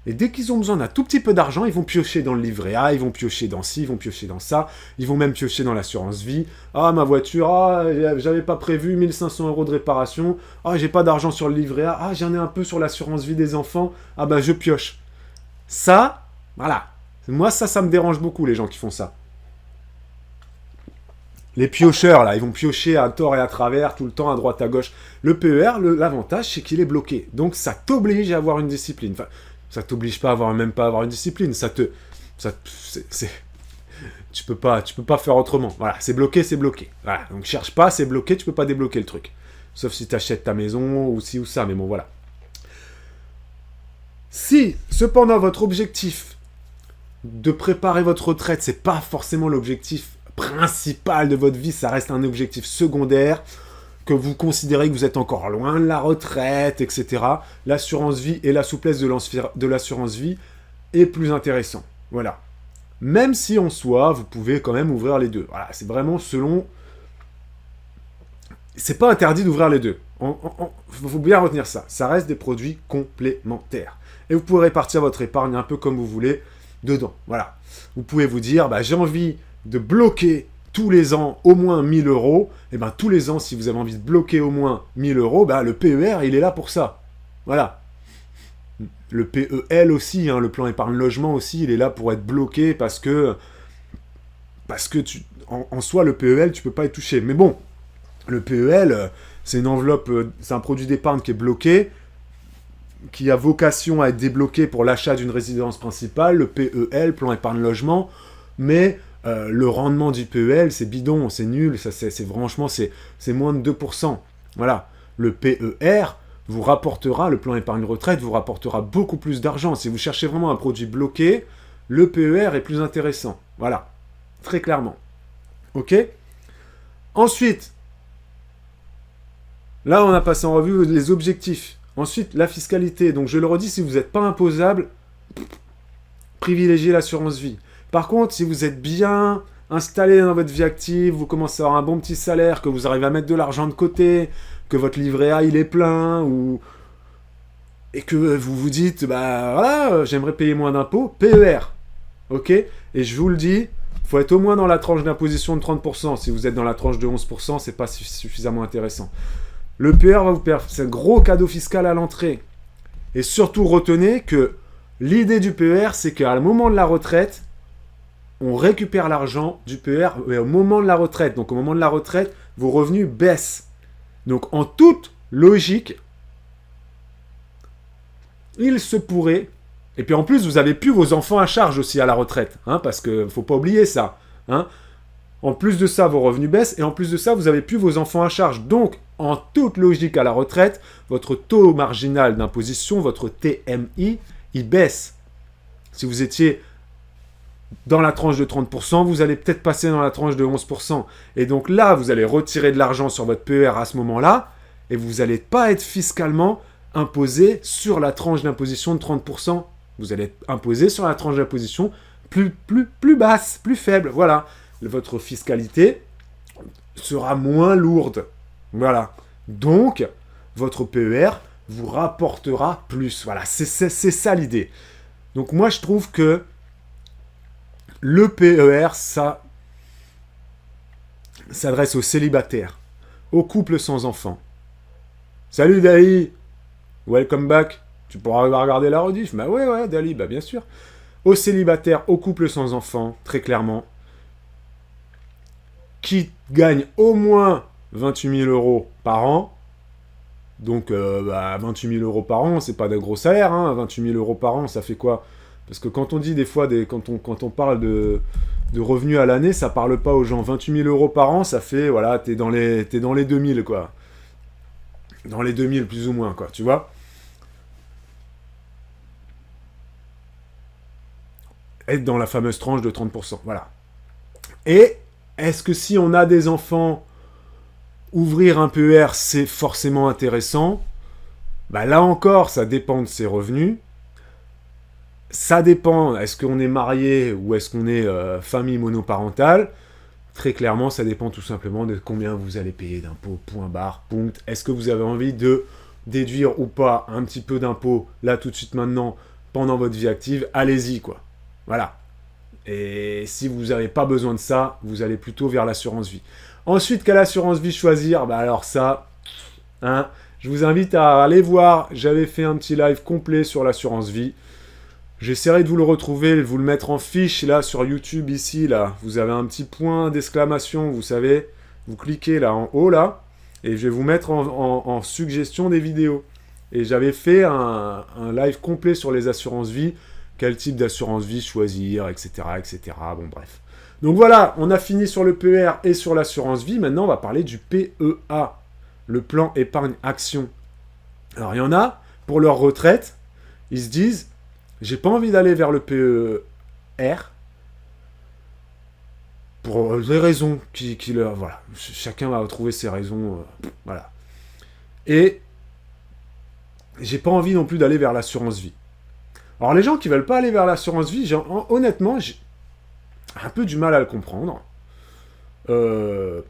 Et dès qu'ils ont besoin d'un tout petit peu d'argent, ils vont piocher dans le livret A, ils vont piocher dans ci, ils vont piocher dans ça, ils vont même piocher dans l'assurance vie. Ah, ma voiture, ah, j'avais pas prévu 1 500 € de réparation. Ah, j'ai pas d'argent sur le livret A. Ah, j'en ai un peu sur l'assurance vie des enfants. Ah, bah, je pioche. Ça, voilà. Moi, ça me dérange beaucoup, les gens qui font ça. Les piocheurs, là, ils vont piocher à tort et à travers, tout le temps, à droite, à gauche. Le PER, l'avantage, c'est qu'il est bloqué. Donc, ça t'oblige à avoir une discipline. Enfin, ça t'oblige pas même pas à avoir une discipline. Tu peux pas faire autrement. Voilà, c'est bloqué, c'est bloqué. Voilà, donc cherche pas, c'est bloqué, tu peux pas débloquer le truc. Sauf si tu achètes ta maison, ou ci ou ça, mais bon, voilà. Si, cependant, votre objectif de préparer votre retraite, c'est pas forcément l'objectif principal de votre vie, ça reste un objectif secondaire, que vous considérez que vous êtes encore loin de la retraite, etc., l'assurance vie et la souplesse de l'assurance vie est plus intéressant. Voilà. Même si en soi, vous pouvez quand même ouvrir les deux. Voilà, c'est vraiment selon... C'est pas interdit d'ouvrir les deux. Il faut bien retenir ça. Ça reste des produits complémentaires. Et vous pouvez répartir votre épargne un peu comme vous voulez dedans. Voilà. Vous pouvez vous dire, bah, j'ai envie de bloquer tous les ans au moins 1 000 €, et bien tous les ans, si vous avez envie de bloquer au moins 1 000 €, ben, le PER, il est là pour ça. Voilà. Le PEL aussi, hein, le plan épargne logement aussi, il est là pour être bloqué parce que en soi, le PEL, tu peux pas y toucher. Mais bon, le PEL, c'est une enveloppe, c'est un produit d'épargne qui est bloqué, qui a vocation à être débloqué pour l'achat d'une résidence principale, le PEL, plan épargne logement, mais le rendement du PEL, c'est bidon, c'est nul, franchement, c'est moins de 2%. Voilà. Le PER vous rapportera, le plan épargne retraite vous rapportera beaucoup plus d'argent. Si vous cherchez vraiment un produit bloqué, le PER est plus intéressant. Voilà. Très clairement. Ok ? Ensuite, là, on a passé en revue les objectifs. Ensuite, la fiscalité. Donc, je le redis, si vous n'êtes pas imposable, privilégiez l'assurance vie. Par contre, si vous êtes bien installé dans votre vie active, vous commencez à avoir un bon petit salaire, que vous arrivez à mettre de l'argent de côté, que votre livret A il est plein, et que vous vous dites, bah voilà, j'aimerais payer moins d'impôts, PER, ok? Et je vous le dis, il faut être au moins dans la tranche d'imposition de 30%. Si vous êtes dans la tranche de 11%, c'est pas suffisamment intéressant. Le PER va vous permettre, c'est un gros cadeau fiscal à l'entrée. Et surtout, retenez que l'idée du PER, c'est qu'à moment de la retraite, on récupère l'argent du PER au moment de la retraite. Donc au moment de la retraite, vos revenus baissent. Donc en toute logique, il se pourrait, et puis en plus vous avez plus vos enfants à charge aussi à la retraite, hein, parce que faut pas oublier ça. Hein. En plus de ça, vos revenus baissent, et en plus de ça, vous avez plus vos enfants à charge. Donc en toute logique à la retraite, votre taux marginal d'imposition, votre TMI, il baisse. Si vous étiez dans la tranche de 30%, vous allez peut-être passer dans la tranche de 11%. Et donc là, vous allez retirer de l'argent sur votre PER à ce moment-là, et vous n'allez pas être fiscalement imposé sur la tranche d'imposition de 30%. Vous allez être imposé sur la tranche d'imposition plus basse, plus faible. Voilà. Votre fiscalité sera moins lourde. Voilà. Donc, votre PER vous rapportera plus. Voilà, c'est ça l'idée. Donc moi, je trouve que le PER, ça s'adresse aux célibataires, aux couples sans enfants. Salut Dali, welcome back. Tu pourras regarder la rediff. Bah ouais, Dali, bah bien sûr. Aux célibataires, aux couples sans enfants, très clairement, qui gagnent au moins 28 000 euros par an. Donc, 28 000 euros par an, c'est pas de gros salaire, hein. 28 000 euros par an, ça fait quoi? Parce que quand on dit des fois, quand on parle de revenus à l'année, ça parle pas aux gens. 28 000 euros par an, ça fait, voilà, t'es dans les 2000, quoi. Dans les 2000, plus ou moins, quoi, tu vois. Être dans la fameuse tranche de 30%, voilà. Et est-ce que si on a des enfants, ouvrir un PER, c'est forcément intéressant? Bah là encore, ça dépend de ses revenus. Ça dépend, est-ce qu'on est marié ou est-ce qu'on est famille monoparentale? Très clairement, ça dépend tout simplement de combien vous allez payer d'impôts, point barre, point. Est-ce que vous avez envie de déduire ou pas un petit peu d'impôts, là, tout de suite, maintenant, pendant votre vie active? Allez-y, quoi. Voilà. Et si vous n'avez pas besoin de ça, vous allez plutôt vers l'assurance vie. Ensuite, quelle assurance vie choisir? Bah alors ça, hein, je vous invite à aller voir, j'avais fait un petit live complet sur l'assurance vie. J'essaierai de vous le retrouver, de vous le mettre en fiche, là, sur YouTube, ici, là. Vous avez un petit point d'exclamation, vous savez. Vous cliquez, là, en haut, là. Et je vais vous mettre en suggestion des vidéos. Et j'avais fait un live complet sur les assurances vie. Quel type d'assurance vie choisir, etc., etc. Bon, bref. Donc voilà, on a fini sur le PER et sur l'assurance vie. Maintenant, on va parler du PEA, le plan épargne action. Alors, il y en a, pour leur retraite, ils se disent... J'ai pas envie d'aller vers le PER pour des raisons qui leur... Voilà, chacun va trouver ses raisons. Voilà. Et j'ai pas envie non plus d'aller vers l'assurance vie. Alors les gens qui veulent pas aller vers l'assurance vie, honnêtement, j'ai un peu du mal à le comprendre. Je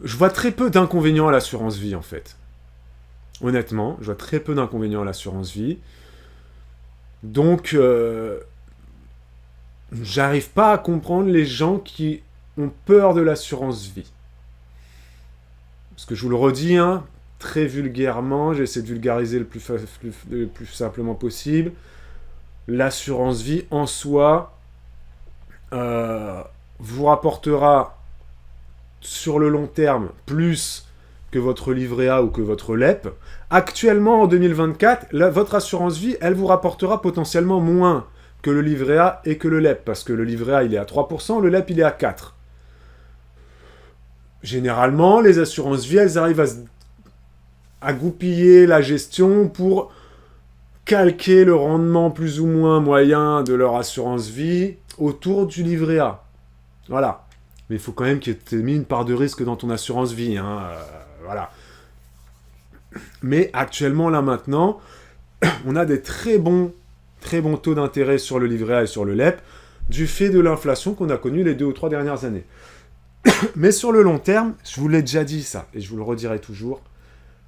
vois très peu d'inconvénients à l'assurance vie, en fait. Honnêtement, je vois très peu d'inconvénients à l'assurance vie. Donc, j'arrive pas à comprendre les gens qui ont peur de l'assurance vie. Parce que je vous le redis, hein, très vulgairement, j'essaie de vulgariser le plus simplement possible. L'assurance vie, en soi, vous rapportera sur le long terme plus que votre livret A ou que votre LEP. Actuellement, en 2024, votre assurance vie, elle vous rapportera potentiellement moins que le livret A et que le LEP, parce que le livret A, il est à 3%, le LEP, il est à 4%. Généralement, les assurances vie, elles arrivent à goupiller la gestion pour calquer le rendement plus ou moins moyen de leur assurance vie autour du livret A. Voilà. Mais il faut quand même qu'il y ait mis une part de risque dans ton assurance vie, hein. Voilà. Mais actuellement, là maintenant, on a des très bons taux d'intérêt sur le livret A et sur le LEP, du fait de l'inflation qu'on a connue les 2 ou 3 dernières années. Mais sur le long terme, je vous l'ai déjà dit ça, et je vous le redirai toujours,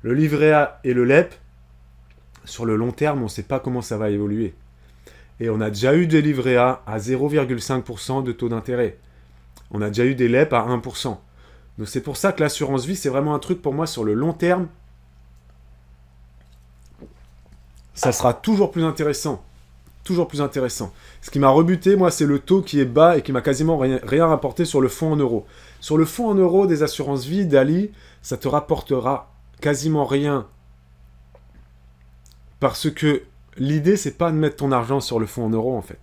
le livret A et le LEP, sur le long terme, on ne sait pas comment ça va évoluer. Et on a déjà eu des livrets A à 0,5% de taux d'intérêt. On a déjà eu des LEP à 1%. Donc c'est pour ça que l'assurance vie, c'est vraiment un truc pour moi sur le long terme. Ça sera toujours plus intéressant. Toujours plus intéressant. Ce qui m'a rebuté, moi, c'est le taux qui est bas et qui m'a quasiment rien rapporté sur le fonds en euros. Sur le fonds en euros des assurances vie d'Ali, ça te rapportera quasiment rien. Parce que l'idée, c'est pas de mettre ton argent sur le fonds en euros, en fait.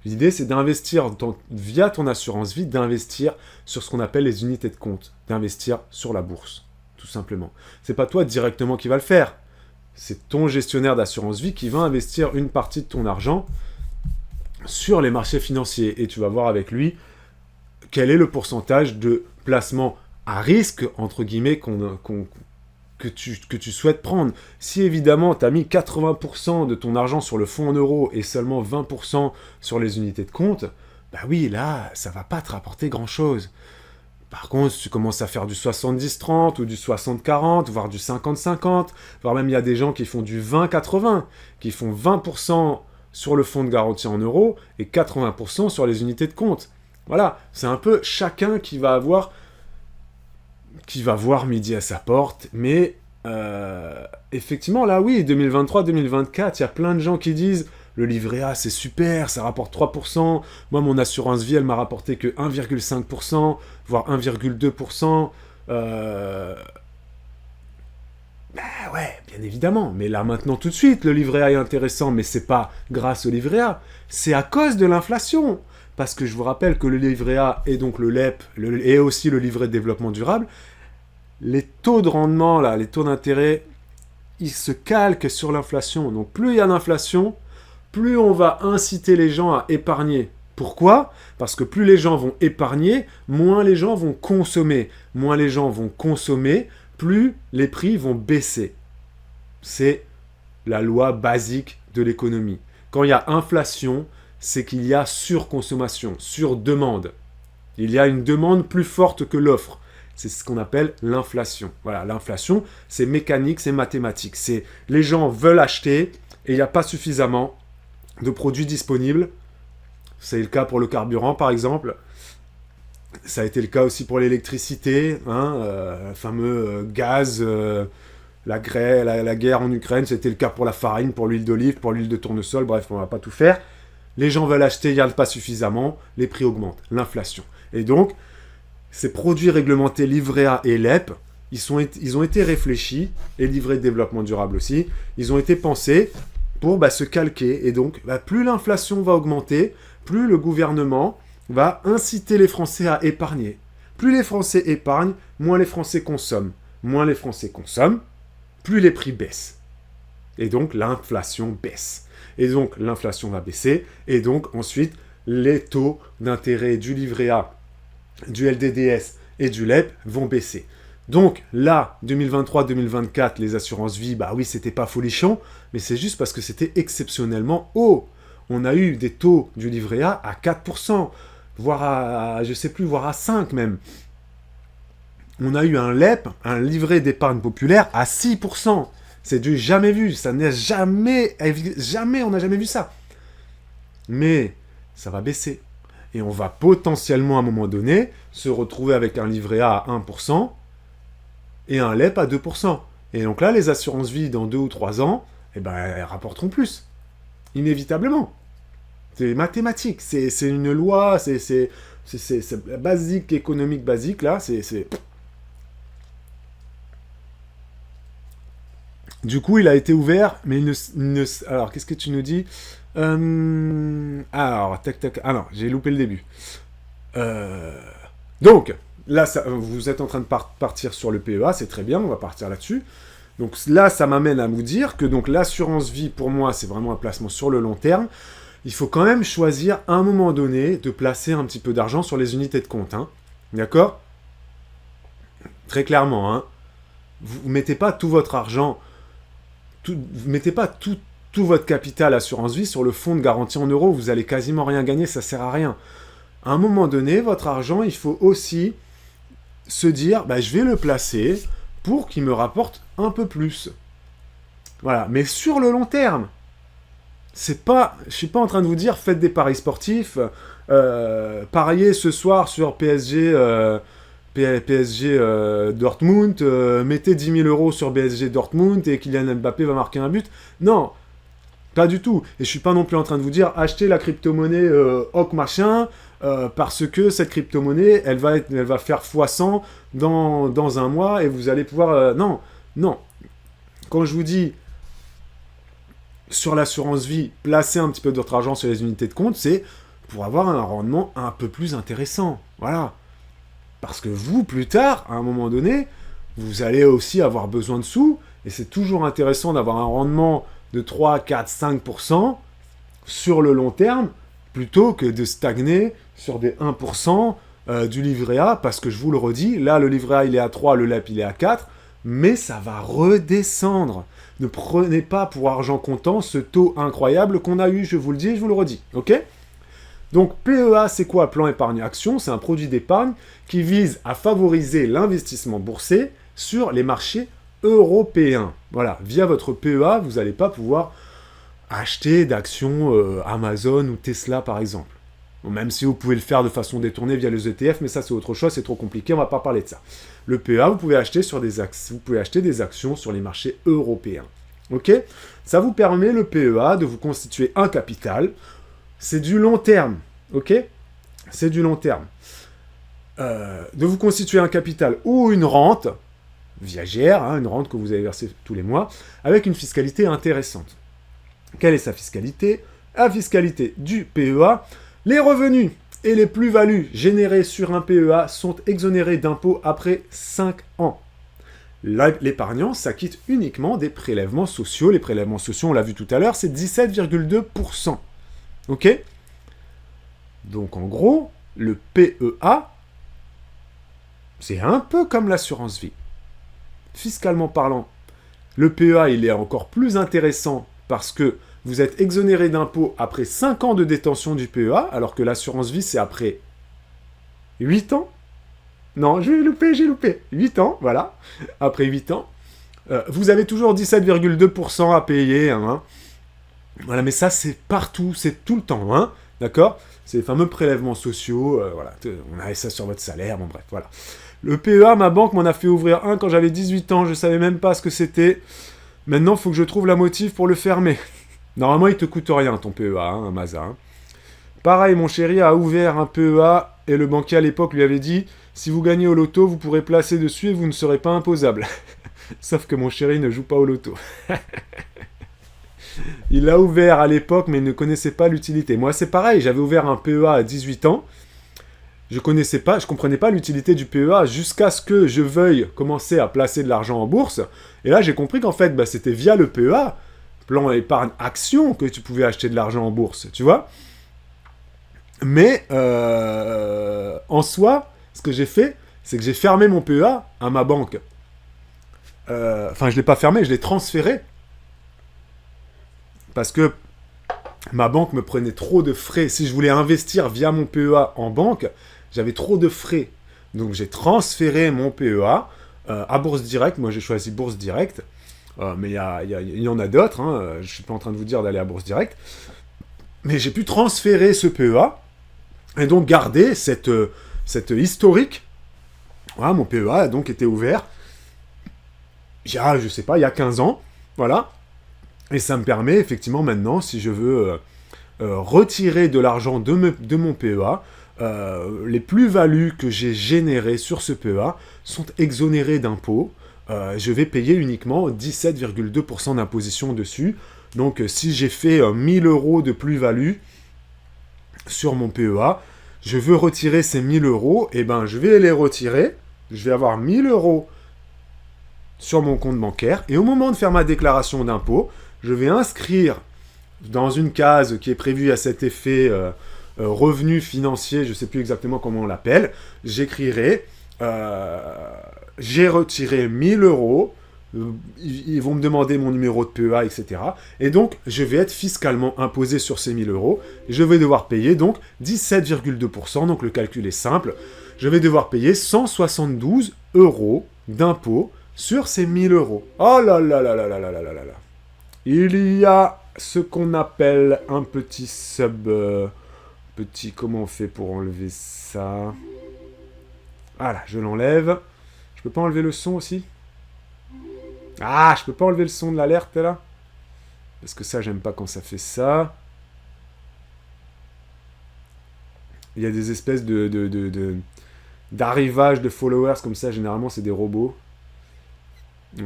L'idée, c'est d'investir via ton assurance vie, d'investir sur ce qu'on appelle les unités de compte, d'investir sur la bourse, tout simplement. C'est pas toi directement qui va le faire. C'est ton gestionnaire d'assurance vie qui va investir une partie de ton argent sur les marchés financiers. Et tu vas voir avec lui quel est le pourcentage de placement à risque, entre guillemets, que tu souhaites prendre. Si évidemment tu as mis 80% de ton argent sur le fonds en euros et seulement 20% sur les unités de compte, bah oui, là, ça va pas te rapporter grand-chose. Par contre, si tu commences à faire du 70-30 ou du 60-40, voire du 50-50, voire même il y a des gens qui font du 20-80, qui font 20% sur le fonds de garantie en euros et 80% sur les unités de compte. Voilà, c'est un peu chacun qui va voir midi à sa porte, mais effectivement, là oui, 2023-2024, il y a plein de gens qui disent le livret A, c'est super, ça rapporte 3%. Moi, mon assurance vie, elle m'a rapporté que 1,5%, voire 1,2%. Bah ouais, bien évidemment. Mais là, maintenant, tout de suite, le livret A est intéressant, mais c'est pas grâce au livret A. C'est à cause de l'inflation. Parce que je vous rappelle que le livret A et donc le LEP, et aussi le livret de développement durable, les taux de rendement, là, les taux d'intérêt, ils se calquent sur l'inflation. Donc plus il y a d'inflation, plus on va inciter les gens à épargner. Pourquoi ? Parce que plus les gens vont épargner, moins les gens vont consommer. Moins les gens vont consommer, plus les prix vont baisser. C'est la loi basique de l'économie. Quand il y a inflation, c'est qu'il y a surconsommation, surdemande. Il y a une demande plus forte que l'offre. C'est ce qu'on appelle l'inflation. Voilà, l'inflation, c'est mécanique, c'est mathématique. C'est les gens veulent acheter et il n'y a pas suffisamment de produits disponibles. C'est le cas pour le carburant, par exemple. Ça a été le cas aussi pour l'électricité, le fameux gaz, la guerre en Ukraine. C'était le cas pour la farine, pour l'huile d'olive, pour l'huile de tournesol. Bref, on ne va pas tout faire. Les gens veulent acheter, il n'y en a pas suffisamment. Les prix augmentent, l'inflation. Et donc, ces produits réglementés livrets A et LEP, ils ont été réfléchis, et livrets de développement durable aussi, ils ont été pensés pour se calquer. Et donc, plus l'inflation va augmenter, plus le gouvernement va inciter les Français à épargner. Plus les Français épargnent, moins les Français consomment. Moins les Français consomment, plus les prix baissent. Et donc, l'inflation baisse. Et donc, l'inflation va baisser. Et donc, ensuite, les taux d'intérêt du livret A, du LDDS et du LEP vont baisser. Donc là, 2023-2024, les assurances vie, oui, c'était pas folichon, mais c'est juste parce que c'était exceptionnellement haut. On a eu des taux du livret A à 4%, voire à 5 même. On a eu un LEP, un livret d'épargne populaire, à 6%. C'est du jamais vu, ça n'est jamais, on n'a jamais vu ça. Mais ça va baisser. Et on va potentiellement, à un moment donné, se retrouver avec un livret A à 1% et un LEP à 2%. Et donc là, les assurances vie, dans 2 ou 3 ans, elles rapporteront plus. Inévitablement. C'est mathématique. C'est une loi, c'est basique, économique basique, là. Du coup, il a été ouvert, mais alors, qu'est-ce que tu nous dis ? Alors, tac. Ah non, j'ai loupé le début. Donc, là, vous êtes en train de partir sur le PEA, c'est très bien, on va partir là-dessus. Donc là, ça m'amène à vous dire que donc l'assurance vie, pour moi, c'est vraiment un placement sur le long terme. Il faut quand même choisir, à un moment donné, de placer un petit peu d'argent sur les unités de compte. D'accord ? Très clairement, vous ne mettez pas tout votre argent, vous mettez pas tout votre capital assurance vie sur le fonds de garantie en euros, vous allez quasiment rien gagner, ça sert à rien. À un moment donné, votre argent, il faut aussi se dire, bah, je vais le placer pour qu'il me rapporte un peu plus. Voilà, mais sur le long terme. Je suis pas en train de vous dire, faites des paris sportifs, pariez ce soir sur PSG Dortmund, mettez 10 000 euros sur PSG Dortmund et Kylian Mbappé va marquer un but. Non, pas du tout. Et je suis pas non plus en train de vous dire, achetez la crypto-monnaie HOC machin, parce que cette crypto-monnaie, elle va faire x100 dans un mois et vous allez pouvoir... non, non. Quand je vous dis sur l'assurance vie, placez un petit peu de votre argent sur les unités de compte, c'est pour avoir un rendement un peu plus intéressant. Voilà. Parce que vous, plus tard, à un moment donné, vous allez aussi avoir besoin de sous, et c'est toujours intéressant d'avoir un rendement de 3, 4, 5% sur le long terme, plutôt que de stagner sur des 1% du livret A, parce que je vous le redis, là, le livret A, il est à 3, le LEP, il est à 4, mais ça va redescendre. Ne prenez pas pour argent comptant ce taux incroyable qu'on a eu, je vous le dis et je vous le redis, ok ? Donc PEA, c'est quoi? Plan épargne action, c'est un produit d'épargne qui vise à favoriser l'investissement boursier sur les marchés européens. Voilà, via votre PEA, vous n'allez pas pouvoir acheter d'actions Amazon ou Tesla par exemple. Bon, même si vous pouvez le faire de façon détournée via les ETF, mais ça c'est autre chose, c'est trop compliqué, on ne va pas parler de ça. Le PEA, vous pouvez acheter des actions sur les marchés européens. Ok? Ça vous permet, le PEA, de vous constituer un capital. C'est du long terme. Ok? C'est du long terme. De vous constituer un capital ou une rente viagère, une rente que vous avez versée tous les mois, avec une fiscalité intéressante. Quelle est sa fiscalité? La fiscalité du PEA. Les revenus et les plus-values générées sur un PEA sont exonérés d'impôts après 5 ans. L'épargnant s'acquitte uniquement des prélèvements sociaux. Les prélèvements sociaux, on l'a vu tout à l'heure, c'est 17,2%. Ok? Donc en gros, le PEA, c'est un peu comme l'assurance vie. Fiscalement parlant, le PEA, il est encore plus intéressant parce que vous êtes exonéré d'impôts après 5 ans de détention du PEA, alors que l'assurance vie, c'est après 8 ans. Non, j'ai loupé. 8 ans, voilà. Après 8 ans. Vous avez toujours 17,2% à payer. Voilà, mais ça, c'est partout, c'est tout le temps. D'accord? C'est les fameux prélèvements sociaux. Voilà, on a ça sur votre salaire. Bon, bref, voilà. Le PEA, ma banque m'en a fait ouvrir un quand j'avais 18 ans. Je savais même pas ce que c'était. Maintenant, il faut que je trouve la motive pour le fermer. Normalement, il te coûte rien, ton PEA, un Maza. Pareil, mon chéri a ouvert un PEA et le banquier à l'époque lui avait dit « Si vous gagnez au loto, vous pourrez placer dessus et vous ne serez pas imposable. » Sauf que mon chéri ne joue pas au loto. Il l'a ouvert à l'époque, mais il ne connaissait pas l'utilité. Moi, c'est pareil, j'avais ouvert un PEA à 18 ans. Je comprenais pas l'utilité du PEA jusqu'à ce que je veuille commencer à placer de l'argent en bourse. Et là, j'ai compris qu'en fait, c'était via le PEA, plan épargne action, que tu pouvais acheter de l'argent en bourse, tu vois. Mais, en soi, ce que j'ai fait, c'est que j'ai fermé mon PEA à ma banque. Enfin, je l'ai pas fermé, je l'ai transféré. Parce que ma banque me prenait trop de frais. Si je voulais investir via mon PEA en banque, j'avais trop de frais. Donc j'ai transféré mon PEA à Bourse Direct. Moi j'ai choisi Bourse Direct. Mais il y en a d'autres. Je ne suis pas en train de vous dire d'aller à Bourse Direct. Mais j'ai pu transférer ce PEA. Et donc garder cette historique. Voilà, mon PEA a donc été ouvert. Je sais pas, il y a 15 ans. Voilà. Et ça me permet effectivement maintenant, si je veux retirer de l'argent de mon PEA, les plus-values que j'ai générées sur ce PEA sont exonérées d'impôts. Je vais payer uniquement 17,2% d'imposition dessus. Donc si j'ai fait 1000 euros de plus-value sur mon PEA, je veux retirer ces 1000 euros, et ben je vais les retirer. Je vais avoir 1000 euros sur mon compte bancaire. Et au moment de faire ma déclaration d'impôt, je vais inscrire dans une case qui est prévue à cet effet revenu financier, je ne sais plus exactement comment on l'appelle, j'écrirai j'ai retiré 1000 euros ils vont me demander mon numéro de PEA, etc. Et donc, je vais être fiscalement imposé sur ces 1000 euros. Je vais devoir payer donc 17,2%, donc le calcul est simple. Je vais devoir payer 172 euros d'impôt sur ces 1000 euros. Oh là là là là là là là là là là. Il y a ce qu'on appelle un petit comment on fait pour enlever ça? Voilà, je l'enlève. Je peux pas enlever le son aussi? Ah, je peux pas enlever le son de l'alerte, là? Parce que ça, j'aime pas quand ça fait ça. Il y a des espèces d'arrivage de followers comme ça. Généralement, c'est des robots.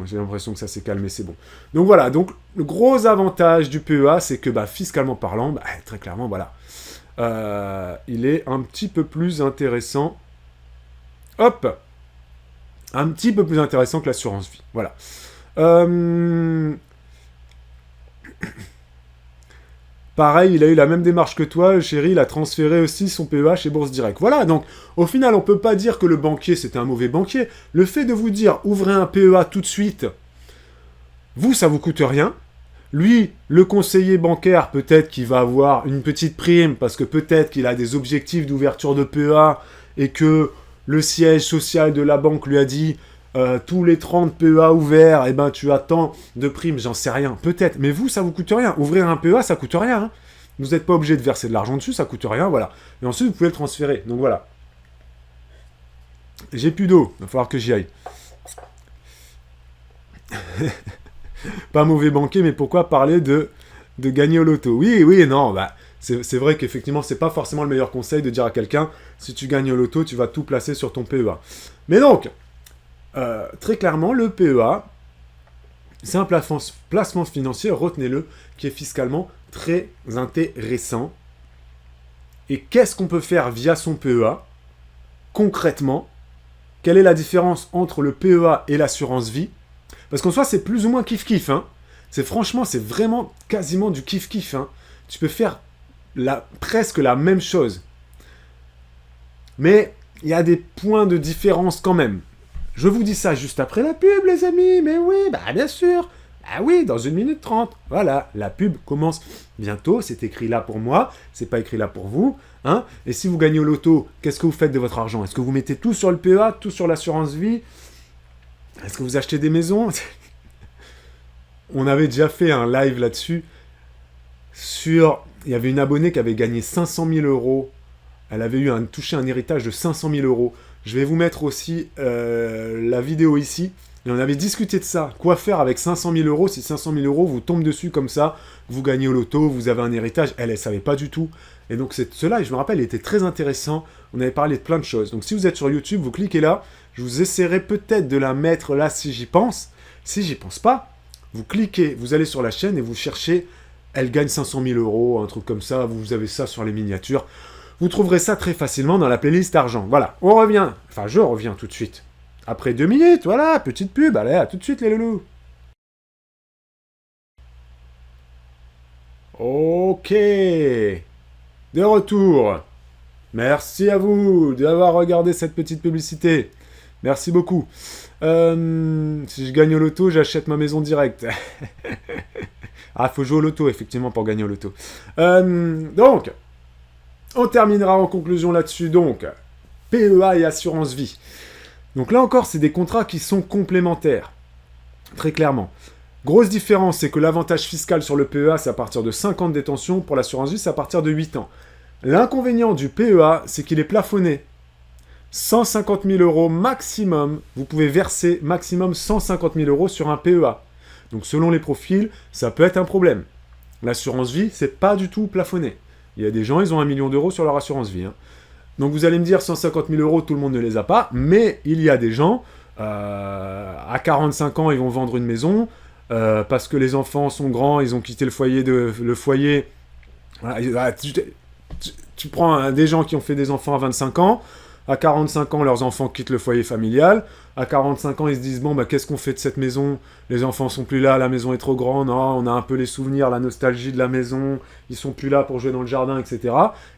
J'ai l'impression que ça s'est calmé, c'est bon. Donc voilà, donc le gros avantage du PEA, c'est que fiscalement parlant, très clairement, voilà. Il est un petit peu plus intéressant. Hop! Un petit peu plus intéressant que l'assurance vie. Voilà. Pareil, il a eu la même démarche que toi, chéri, il a transféré aussi son PEA chez Bourse Direct. Voilà, donc au final, on peut pas dire que le banquier, c'était un mauvais banquier. Le fait de vous dire, ouvrez un PEA tout de suite, vous, ça vous coûte rien. Lui, le conseiller bancaire, peut-être qu'il va avoir une petite prime, parce que peut-être qu'il a des objectifs d'ouverture de PEA, et que le siège social de la banque lui a dit tous les 30 PEA ouverts, tu as tant de primes, j'en sais rien, peut-être. Mais vous, ça vous coûte rien. Ouvrir un PEA, ça coûte rien. Hein. Vous n'êtes pas obligé de verser de l'argent dessus, ça coûte rien, voilà. Et ensuite, vous pouvez le transférer. Donc voilà. J'ai plus d'eau, il va falloir que j'y aille. Pas mauvais banquier, mais pourquoi parler de gagner au loto? Oui, non, c'est vrai qu'effectivement, c'est pas forcément le meilleur conseil de dire à quelqu'un, si tu gagnes au loto, tu vas tout placer sur ton PEA. Mais donc, très clairement, le PEA, c'est un placement financier, retenez-le, qui est fiscalement très intéressant. Et qu'est-ce qu'on peut faire via son PEA? Concrètement, quelle est la différence entre le PEA et l'assurance vie? Parce qu'en soi, c'est plus ou moins kiff-kiff. Hein. Franchement, c'est vraiment quasiment du kiff-kiff. Hein. Tu peux faire presque la même chose. Mais il y a des points de différence quand même. Je vous dis ça juste après la pub, les amis. Mais oui, bien sûr. Oui, dans 1 minute 30. Voilà, la pub commence bientôt. C'est écrit là pour moi. C'est pas écrit là pour vous. Hein. Et si vous gagnez au loto, qu'est-ce que vous faites de votre argent? Est-ce que vous mettez tout sur le PEA, tout sur l'assurance vie? Est-ce que vous achetez des maisons? On avait déjà fait un live là-dessus. Il y avait une abonnée qui avait gagné 500 000 euros. Elle avait touché un héritage de 500 000 euros. Je vais vous mettre aussi la vidéo ici. Et on avait discuté de ça. Quoi faire avec 500 000 euros si 500 000 euros vous tombent dessus comme ça, vous gagnez au loto, vous avez un héritage. Elle savait pas du tout. Et donc cela, et je me rappelle, il était très intéressant. On avait parlé de plein de choses. Donc si vous êtes sur YouTube, vous cliquez là. Je vous essaierai peut-être de la mettre là si j'y pense. Si j'y pense pas, vous cliquez, vous allez sur la chaîne et vous cherchez elle gagne 500 000 euros, un truc comme ça. Vous avez ça sur les miniatures. Vous trouverez ça très facilement dans la playlist argent. Voilà, on revient. Enfin, je reviens tout de suite. Après 2 minutes, voilà, petite pub. Allez, à tout de suite les loulous. Ok. De retour. Merci à vous d'avoir regardé cette petite publicité. Merci beaucoup. Si je gagne au loto, j'achète ma maison directe. Faut jouer au loto, effectivement, pour gagner au loto. Donc, on terminera en conclusion là-dessus. Donc, PEA et assurance vie. Donc là encore, c'est des contrats qui sont complémentaires. Très clairement. Grosse différence, c'est que l'avantage fiscal sur le PEA, c'est à partir de 5 ans de détention. Pour l'assurance vie, c'est à partir de 8 ans. L'inconvénient du PEA, c'est qu'il est plafonné. 150 000 euros maximum. Vous pouvez verser maximum 150 000 euros sur un PEA. Donc selon les profils, ça peut être un problème. L'assurance vie, c'est pas du tout plafonné. Il y a des gens, ils ont 1 million d'euros sur leur assurance vie. Hein. Donc vous allez me dire 150 000 euros, tout le monde ne les a pas. Mais il y a des gens, à 45 ans, ils vont vendre une maison. Parce que les enfants sont grands, ils ont quitté le foyer. Voilà, tu prends des gens qui ont fait des enfants à 25 ans. À 45 ans, leurs enfants quittent le foyer familial. À 45 ans, ils se disent, qu'est-ce qu'on fait de cette maison? Les enfants sont plus là, la maison est trop grande, on a un peu les souvenirs, la nostalgie de la maison, ils sont plus là pour jouer dans le jardin, etc.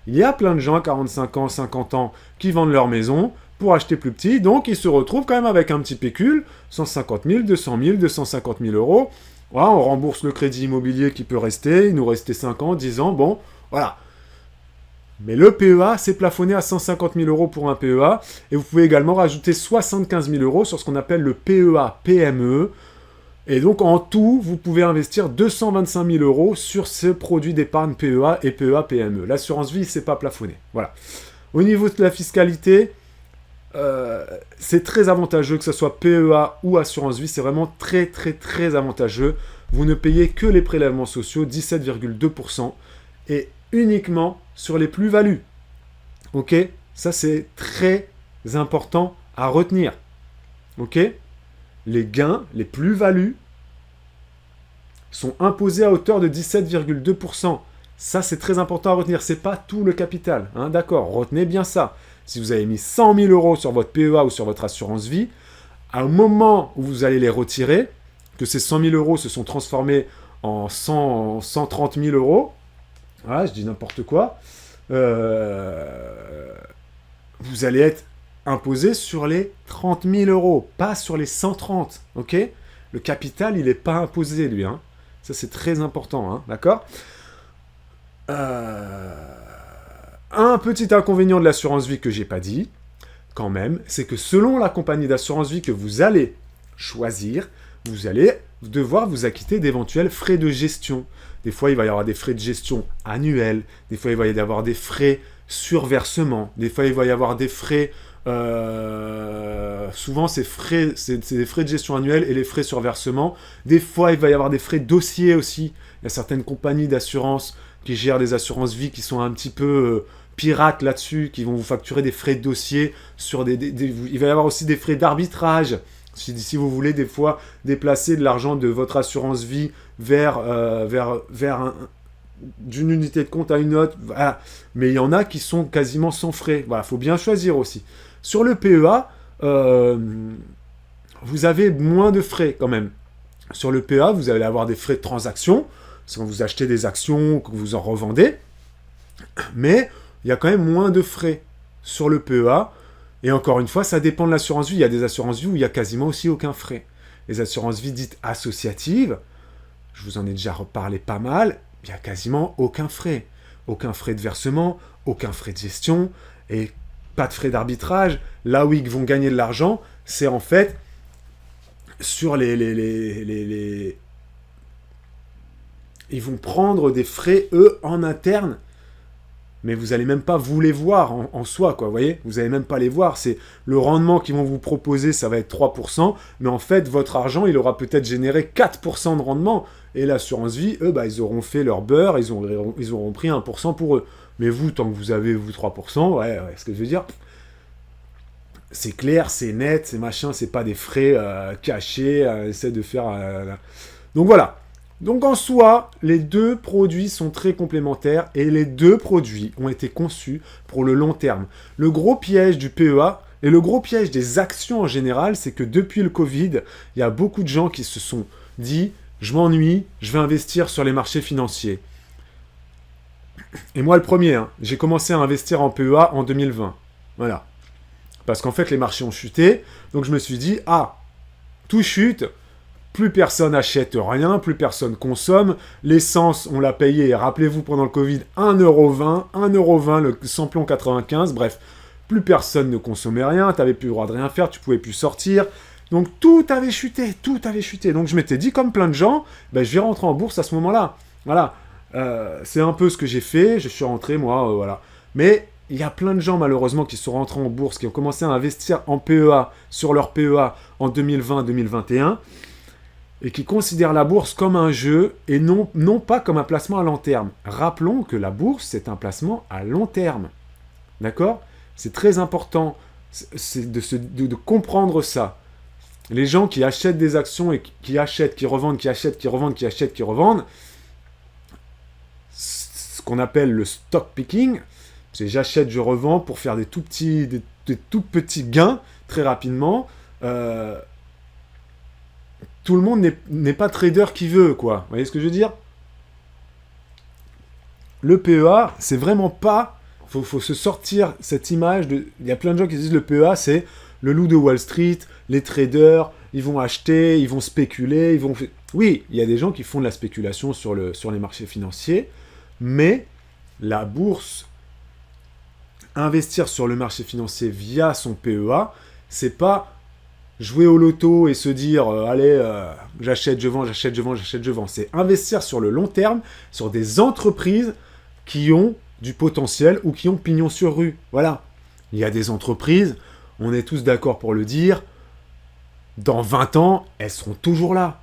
Il y a plein de gens à 45 ans, 50 ans, qui vendent leur maison pour acheter plus petit. Donc, il se retrouve quand même avec un petit pécule, 150 000, 200 000, 250 000 euros. Voilà, on rembourse le crédit immobilier qui peut rester. Il nous restait 5 ans, 10 ans. Bon, voilà. Mais le PEA, c'est plafonné à 150 000 euros pour un PEA. Et vous pouvez également rajouter 75 000 euros sur ce qu'on appelle le PEA PME. Et donc, en tout, vous pouvez investir 225 000 euros sur ce produit d'épargne PEA et PEA PME. L'assurance vie, c'est pas plafonné. Voilà. Au niveau de la fiscalité, c'est très avantageux que ce soit PEA ou assurance vie. C'est vraiment très, très, très avantageux. Vous ne payez que les prélèvements sociaux, 17,2%. Et uniquement sur les plus-values. Ok? Ça, c'est très important à retenir. Ok? Les gains, les plus-values, sont imposés à hauteur de 17,2%. Ça, c'est très important à retenir. Ce n'est pas tout le capital. Hein, d'accord? Retenez bien ça. Si vous avez mis 100 000 euros sur votre PEA ou sur votre assurance vie, à un moment où vous allez les retirer, que ces 100 000 euros se sont transformés en 130 000 euros, voilà, je dis n'importe quoi, vous allez être imposé sur les 30 000 euros, pas sur les 130, ok? Le capital, il n'est pas imposé, lui, hein. Ça, c'est très important, hein, d'accord? Un petit inconvénient de l'assurance vie que j'ai pas dit, quand même, c'est que selon la compagnie d'assurance vie que vous allez choisir, vous allez devoir vous acquitter d'éventuels frais de gestion. Des fois, il va y avoir des frais de gestion annuels, des fois, il va y avoir des frais sur versement, des fois, il va y avoir des frais... souvent, c'est des frais de gestion annuels et les frais sur versement. Des fois, il va y avoir des frais de dossier aussi. Il y a certaines compagnies d'assurance qui gèrent des assurances vie qui sont un petit peu pirates là-dessus, qui vont vous facturer des frais de dossier sur il va y avoir aussi des frais d'arbitrage. Si vous voulez des fois déplacer de l'argent de votre assurance vie vers d'une unité de compte à une autre, voilà. Mais il y en a qui sont quasiment sans frais. Voilà, faut bien choisir aussi. Sur le PEA, vous avez moins de frais quand même. Sur le PEA, vous allez avoir des frais de transaction, c'est quand vous achetez des actions, que vous en revendez, mais il y a quand même moins de frais sur le PEA. Et encore une fois, ça dépend de l'assurance vie. Il y a des assurances vie où il n'y a quasiment aussi aucun frais. Les assurances vie dites associatives, je vous en ai déjà reparlé pas mal, il n'y a quasiment aucun frais. Aucun frais de versement, aucun frais de gestion, et pas de frais d'arbitrage. Là où ils vont gagner de l'argent, c'est en fait sur ils vont prendre des frais, eux, en interne, mais vous n'allez même pas vous les voir en soi, quoi, vous voyez? Vous n'allez même pas les voir, c'est le rendement qu'ils vont vous proposer, ça va être 3%, mais en fait, votre argent, il aura peut-être généré 4% de rendement, et l'assurance vie, eux, ils auront fait leur beurre, ils auront pris 1% pour eux. Mais vous, tant que vous avez, vous, 3%, ouais, ce que je veux dire, c'est clair, c'est net, c'est machin, c'est pas des frais cachés, essaie de faire... Donc voilà. Donc en soi, les deux produits sont très complémentaires et les deux produits ont été conçus pour le long terme. Le gros piège du PEA et le gros piège des actions en général, c'est que depuis le Covid, il y a beaucoup de gens qui se sont dit « je m'ennuie, je vais investir sur les marchés financiers ». Et moi le premier, hein, j'ai commencé à investir en PEA en 2020. Voilà. Parce qu'en fait, les marchés ont chuté, donc je me suis dit « ah, tout chute ». Plus personne achète rien, plus personne consomme. L'essence, on l'a payé, rappelez-vous, pendant le Covid, 1,20€, 1,20€ le samplon 95, bref, plus personne ne consommait rien, tu n'avais plus le droit de rien faire, tu pouvais plus sortir. Donc tout avait chuté, tout avait chuté. Donc je m'étais dit, comme plein de gens, je vais rentrer en bourse à ce moment-là. Voilà, c'est un peu ce que j'ai fait, je suis rentré, moi, voilà. Mais il y a plein de gens, malheureusement, qui sont rentrés en bourse, qui ont commencé à investir en PEA, sur leur PEA, en 2020-2021, et qui considèrent la bourse comme un jeu et non pas comme un placement à long terme. Rappelons que la bourse, c'est un placement à long terme. D'accord? C'est très important de comprendre ça. Les gens qui achètent des actions et qui achètent, qui revendent, qui achètent, qui revendent, qui achètent, qui revendent, ce qu'on appelle le stock picking, c'est j'achète, je revends pour faire des tout petits gains très rapidement. Tout le monde n'est pas trader qui veut, quoi. Vous voyez ce que je veux dire? Le PEA, c'est vraiment pas... Faut se sortir cette image de... Il y a plein de gens qui disent le PEA, c'est le loup de Wall Street, les traders, ils vont acheter, ils vont spéculer, ils vont... Oui, il y a des gens qui font de la spéculation sur les marchés financiers, mais la bourse, investir sur le marché financier via son PEA, c'est pas jouer au loto et se dire allez, j'achète, je vends, j'achète, je vends, j'achète, je vends. C'est investir sur le long terme, sur des entreprises qui ont du potentiel ou qui ont pignon sur rue. Voilà. Il y a des entreprises, on est tous d'accord pour le dire, dans 20 ans, elles seront toujours là.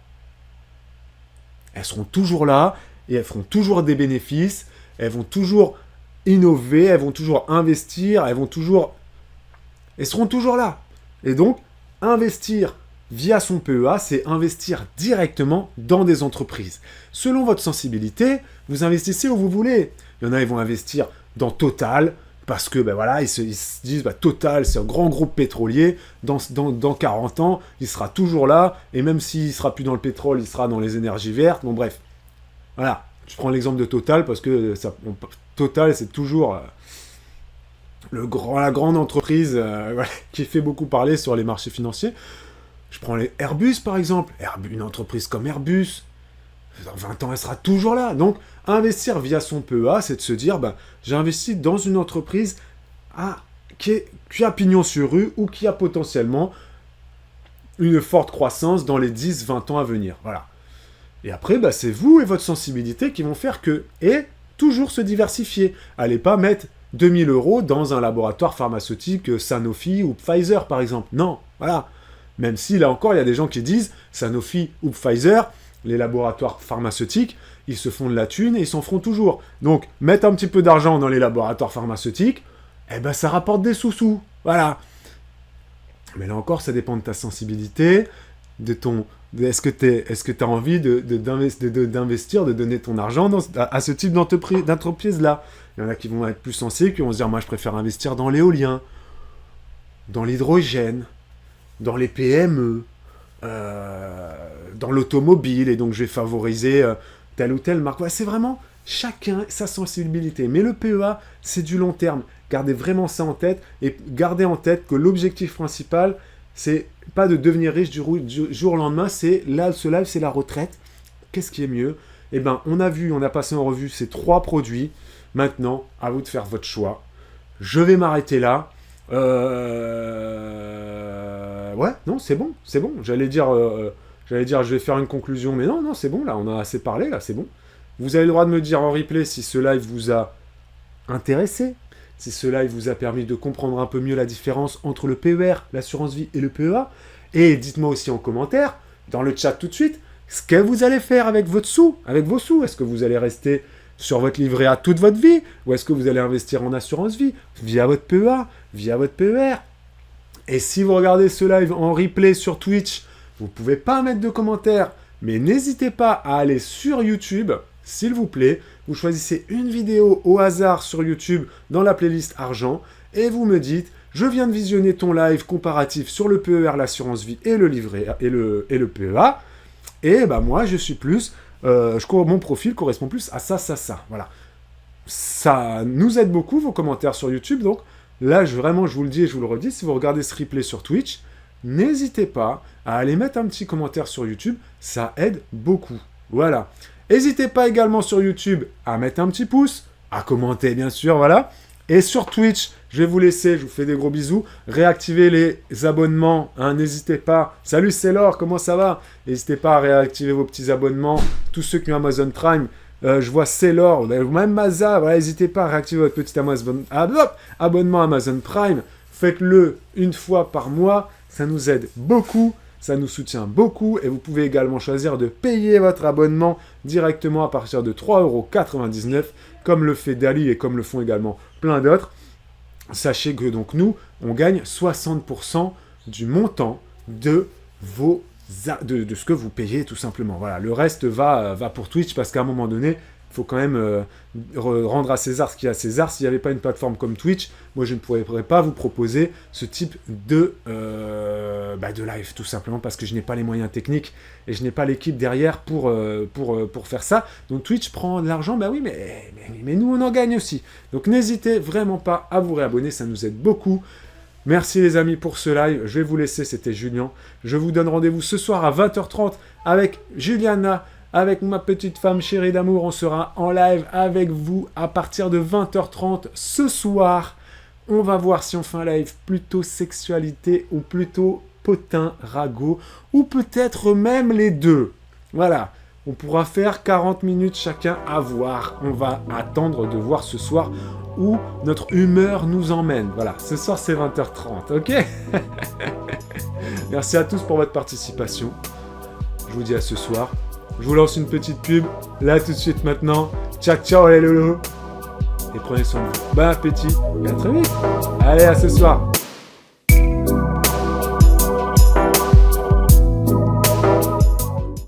Elles seront toujours là et elles feront toujours des bénéfices, elles vont toujours innover, elles vont toujours investir, elles seront toujours là. Et donc, investir via son PEA, c'est investir directement dans des entreprises. Selon votre sensibilité, vous investissez où vous voulez. Il y en a, ils vont investir dans Total, parce que ils se disent Total, c'est un grand groupe pétrolier, dans 40 ans, il sera toujours là, et même s'il ne sera plus dans le pétrole, il sera dans les énergies vertes. Bon bref, voilà, je prends l'exemple de Total, parce que Total, c'est toujours la grande entreprise qui fait beaucoup parler sur les marchés financiers. Je prends les Airbus, par exemple. Une entreprise comme Airbus, dans 20 ans, elle sera toujours là. Donc, investir via son PEA, c'est de se dire, j'ai investi dans une entreprise qui a pignon sur rue ou qui a potentiellement une forte croissance dans les 10-20 ans à venir. Voilà. Et après, c'est vous et votre sensibilité qui vont faire que... Et toujours se diversifier. Allez pas mettre 2000 € dans un laboratoire pharmaceutique Sanofi ou Pfizer, par exemple. Non, voilà. Même si, là encore, il y a des gens qui disent Sanofi ou Pfizer, les laboratoires pharmaceutiques, ils se font de la thune et ils s'en feront toujours. Donc, mettre un petit peu d'argent dans les laboratoires pharmaceutiques, ça rapporte des sous-sous. Voilà. Mais là encore, ça dépend de ta sensibilité, est-ce que tu as envie d'investir, de donner ton argent à ce type d'entreprise-là. Il y en a qui vont être plus sensés, qui vont se dire, moi je préfère investir dans l'éolien, dans l'hydrogène, dans les PME, dans l'automobile, et donc je vais favoriser telle ou telle marque. Ouais, c'est vraiment chacun sa sensibilité. Mais le PEA, c'est du long terme. Gardez vraiment ça en tête, et gardez en tête que l'objectif principal, c'est pas de devenir riche du jour au lendemain, c'est là, ce live, c'est la retraite. Qu'est-ce qui est mieux ? On a passé en revue ces 3 produits. Maintenant, à vous de faire votre choix. Je vais m'arrêter là. Ouais, non, c'est bon. J'allais dire, je vais faire une conclusion, mais non, c'est bon, là, on a assez parlé, là, c'est bon. Vous avez le droit de me dire en replay si ce live vous a intéressé, si ce live vous a permis de comprendre un peu mieux la différence entre le PER, l'assurance vie et le PEA. Et dites-moi aussi en commentaire, dans le chat tout de suite, ce que vous allez faire avec vos sous. Est-ce que vous allez rester sur votre livret A toute votre vie, ou est-ce que vous allez investir en assurance vie via votre PEA, via votre PER? Et si vous regardez ce live en replay sur Twitch, vous ne pouvez pas mettre de commentaires, mais n'hésitez pas à aller sur YouTube, s'il vous plaît. Vous choisissez une vidéo au hasard sur YouTube dans la playlist argent, et vous me dites, je viens de visionner ton live comparatif sur le PER, l'assurance vie et le livret A, et le PEA, et moi je suis plus... mon profil correspond plus à ça. Voilà. Ça nous aide beaucoup, vos commentaires sur YouTube. Donc là, je vous le dis et je vous le redis, si vous regardez ce replay sur Twitch, n'hésitez pas à aller mettre un petit commentaire sur YouTube. Ça aide beaucoup. Voilà. N'hésitez pas également sur YouTube à mettre un petit pouce, à commenter bien sûr, voilà. Et sur Twitch, je vais vous laisser, je vous fais des gros bisous. Réactivez les abonnements, n'hésitez pas. Salut, c'est Laure, comment ça va? N'hésitez pas à réactiver vos petits abonnements. Tous ceux qui ont Amazon Prime, je vois c'est Laure, même Maza, voilà, n'hésitez pas à réactiver votre petit abonnement Amazon Prime. Faites-le une fois par mois, ça nous aide beaucoup. Ça nous soutient beaucoup, et vous pouvez également choisir de payer votre abonnement directement à partir de 3,99 €, comme le fait Dali et comme le font également plein d'autres. Sachez que donc nous, on gagne 60% du montant de ce que vous payez tout simplement. Voilà, le reste va pour Twitch parce qu'à un moment donné, faut quand même rendre à César ce qu'il y a à César. S'il n'y avait pas une plateforme comme Twitch, moi je ne pourrais pas vous proposer ce type de live, tout simplement parce que je n'ai pas les moyens techniques et je n'ai pas l'équipe derrière pour faire ça. Donc Twitch prend de l'argent, bah oui, mais nous on en gagne aussi. Donc n'hésitez vraiment pas à vous réabonner, ça nous aide beaucoup. Merci les amis pour ce live, je vais vous laisser, c'était Julien. Je vous donne rendez-vous ce soir à 20h30 avec Juliana, avec ma petite femme chérie d'amour. On sera en live avec vous à partir de 20h30 ce soir. On va voir si on fait un live plutôt sexualité ou plutôt potin, ragot, ou peut-être même les deux. Voilà, on pourra faire 40 minutes chacun à voir. On va attendre de voir ce soir où notre humeur nous emmène. Voilà, ce soir c'est 20h30, ok? Merci à tous pour votre participation. Je vous dis à ce soir. Je vous lance une petite pub, là tout de suite maintenant. Ciao ciao les loulous. Et prenez soin de vous. Bon appétit et à très vite. Allez, à ce soir.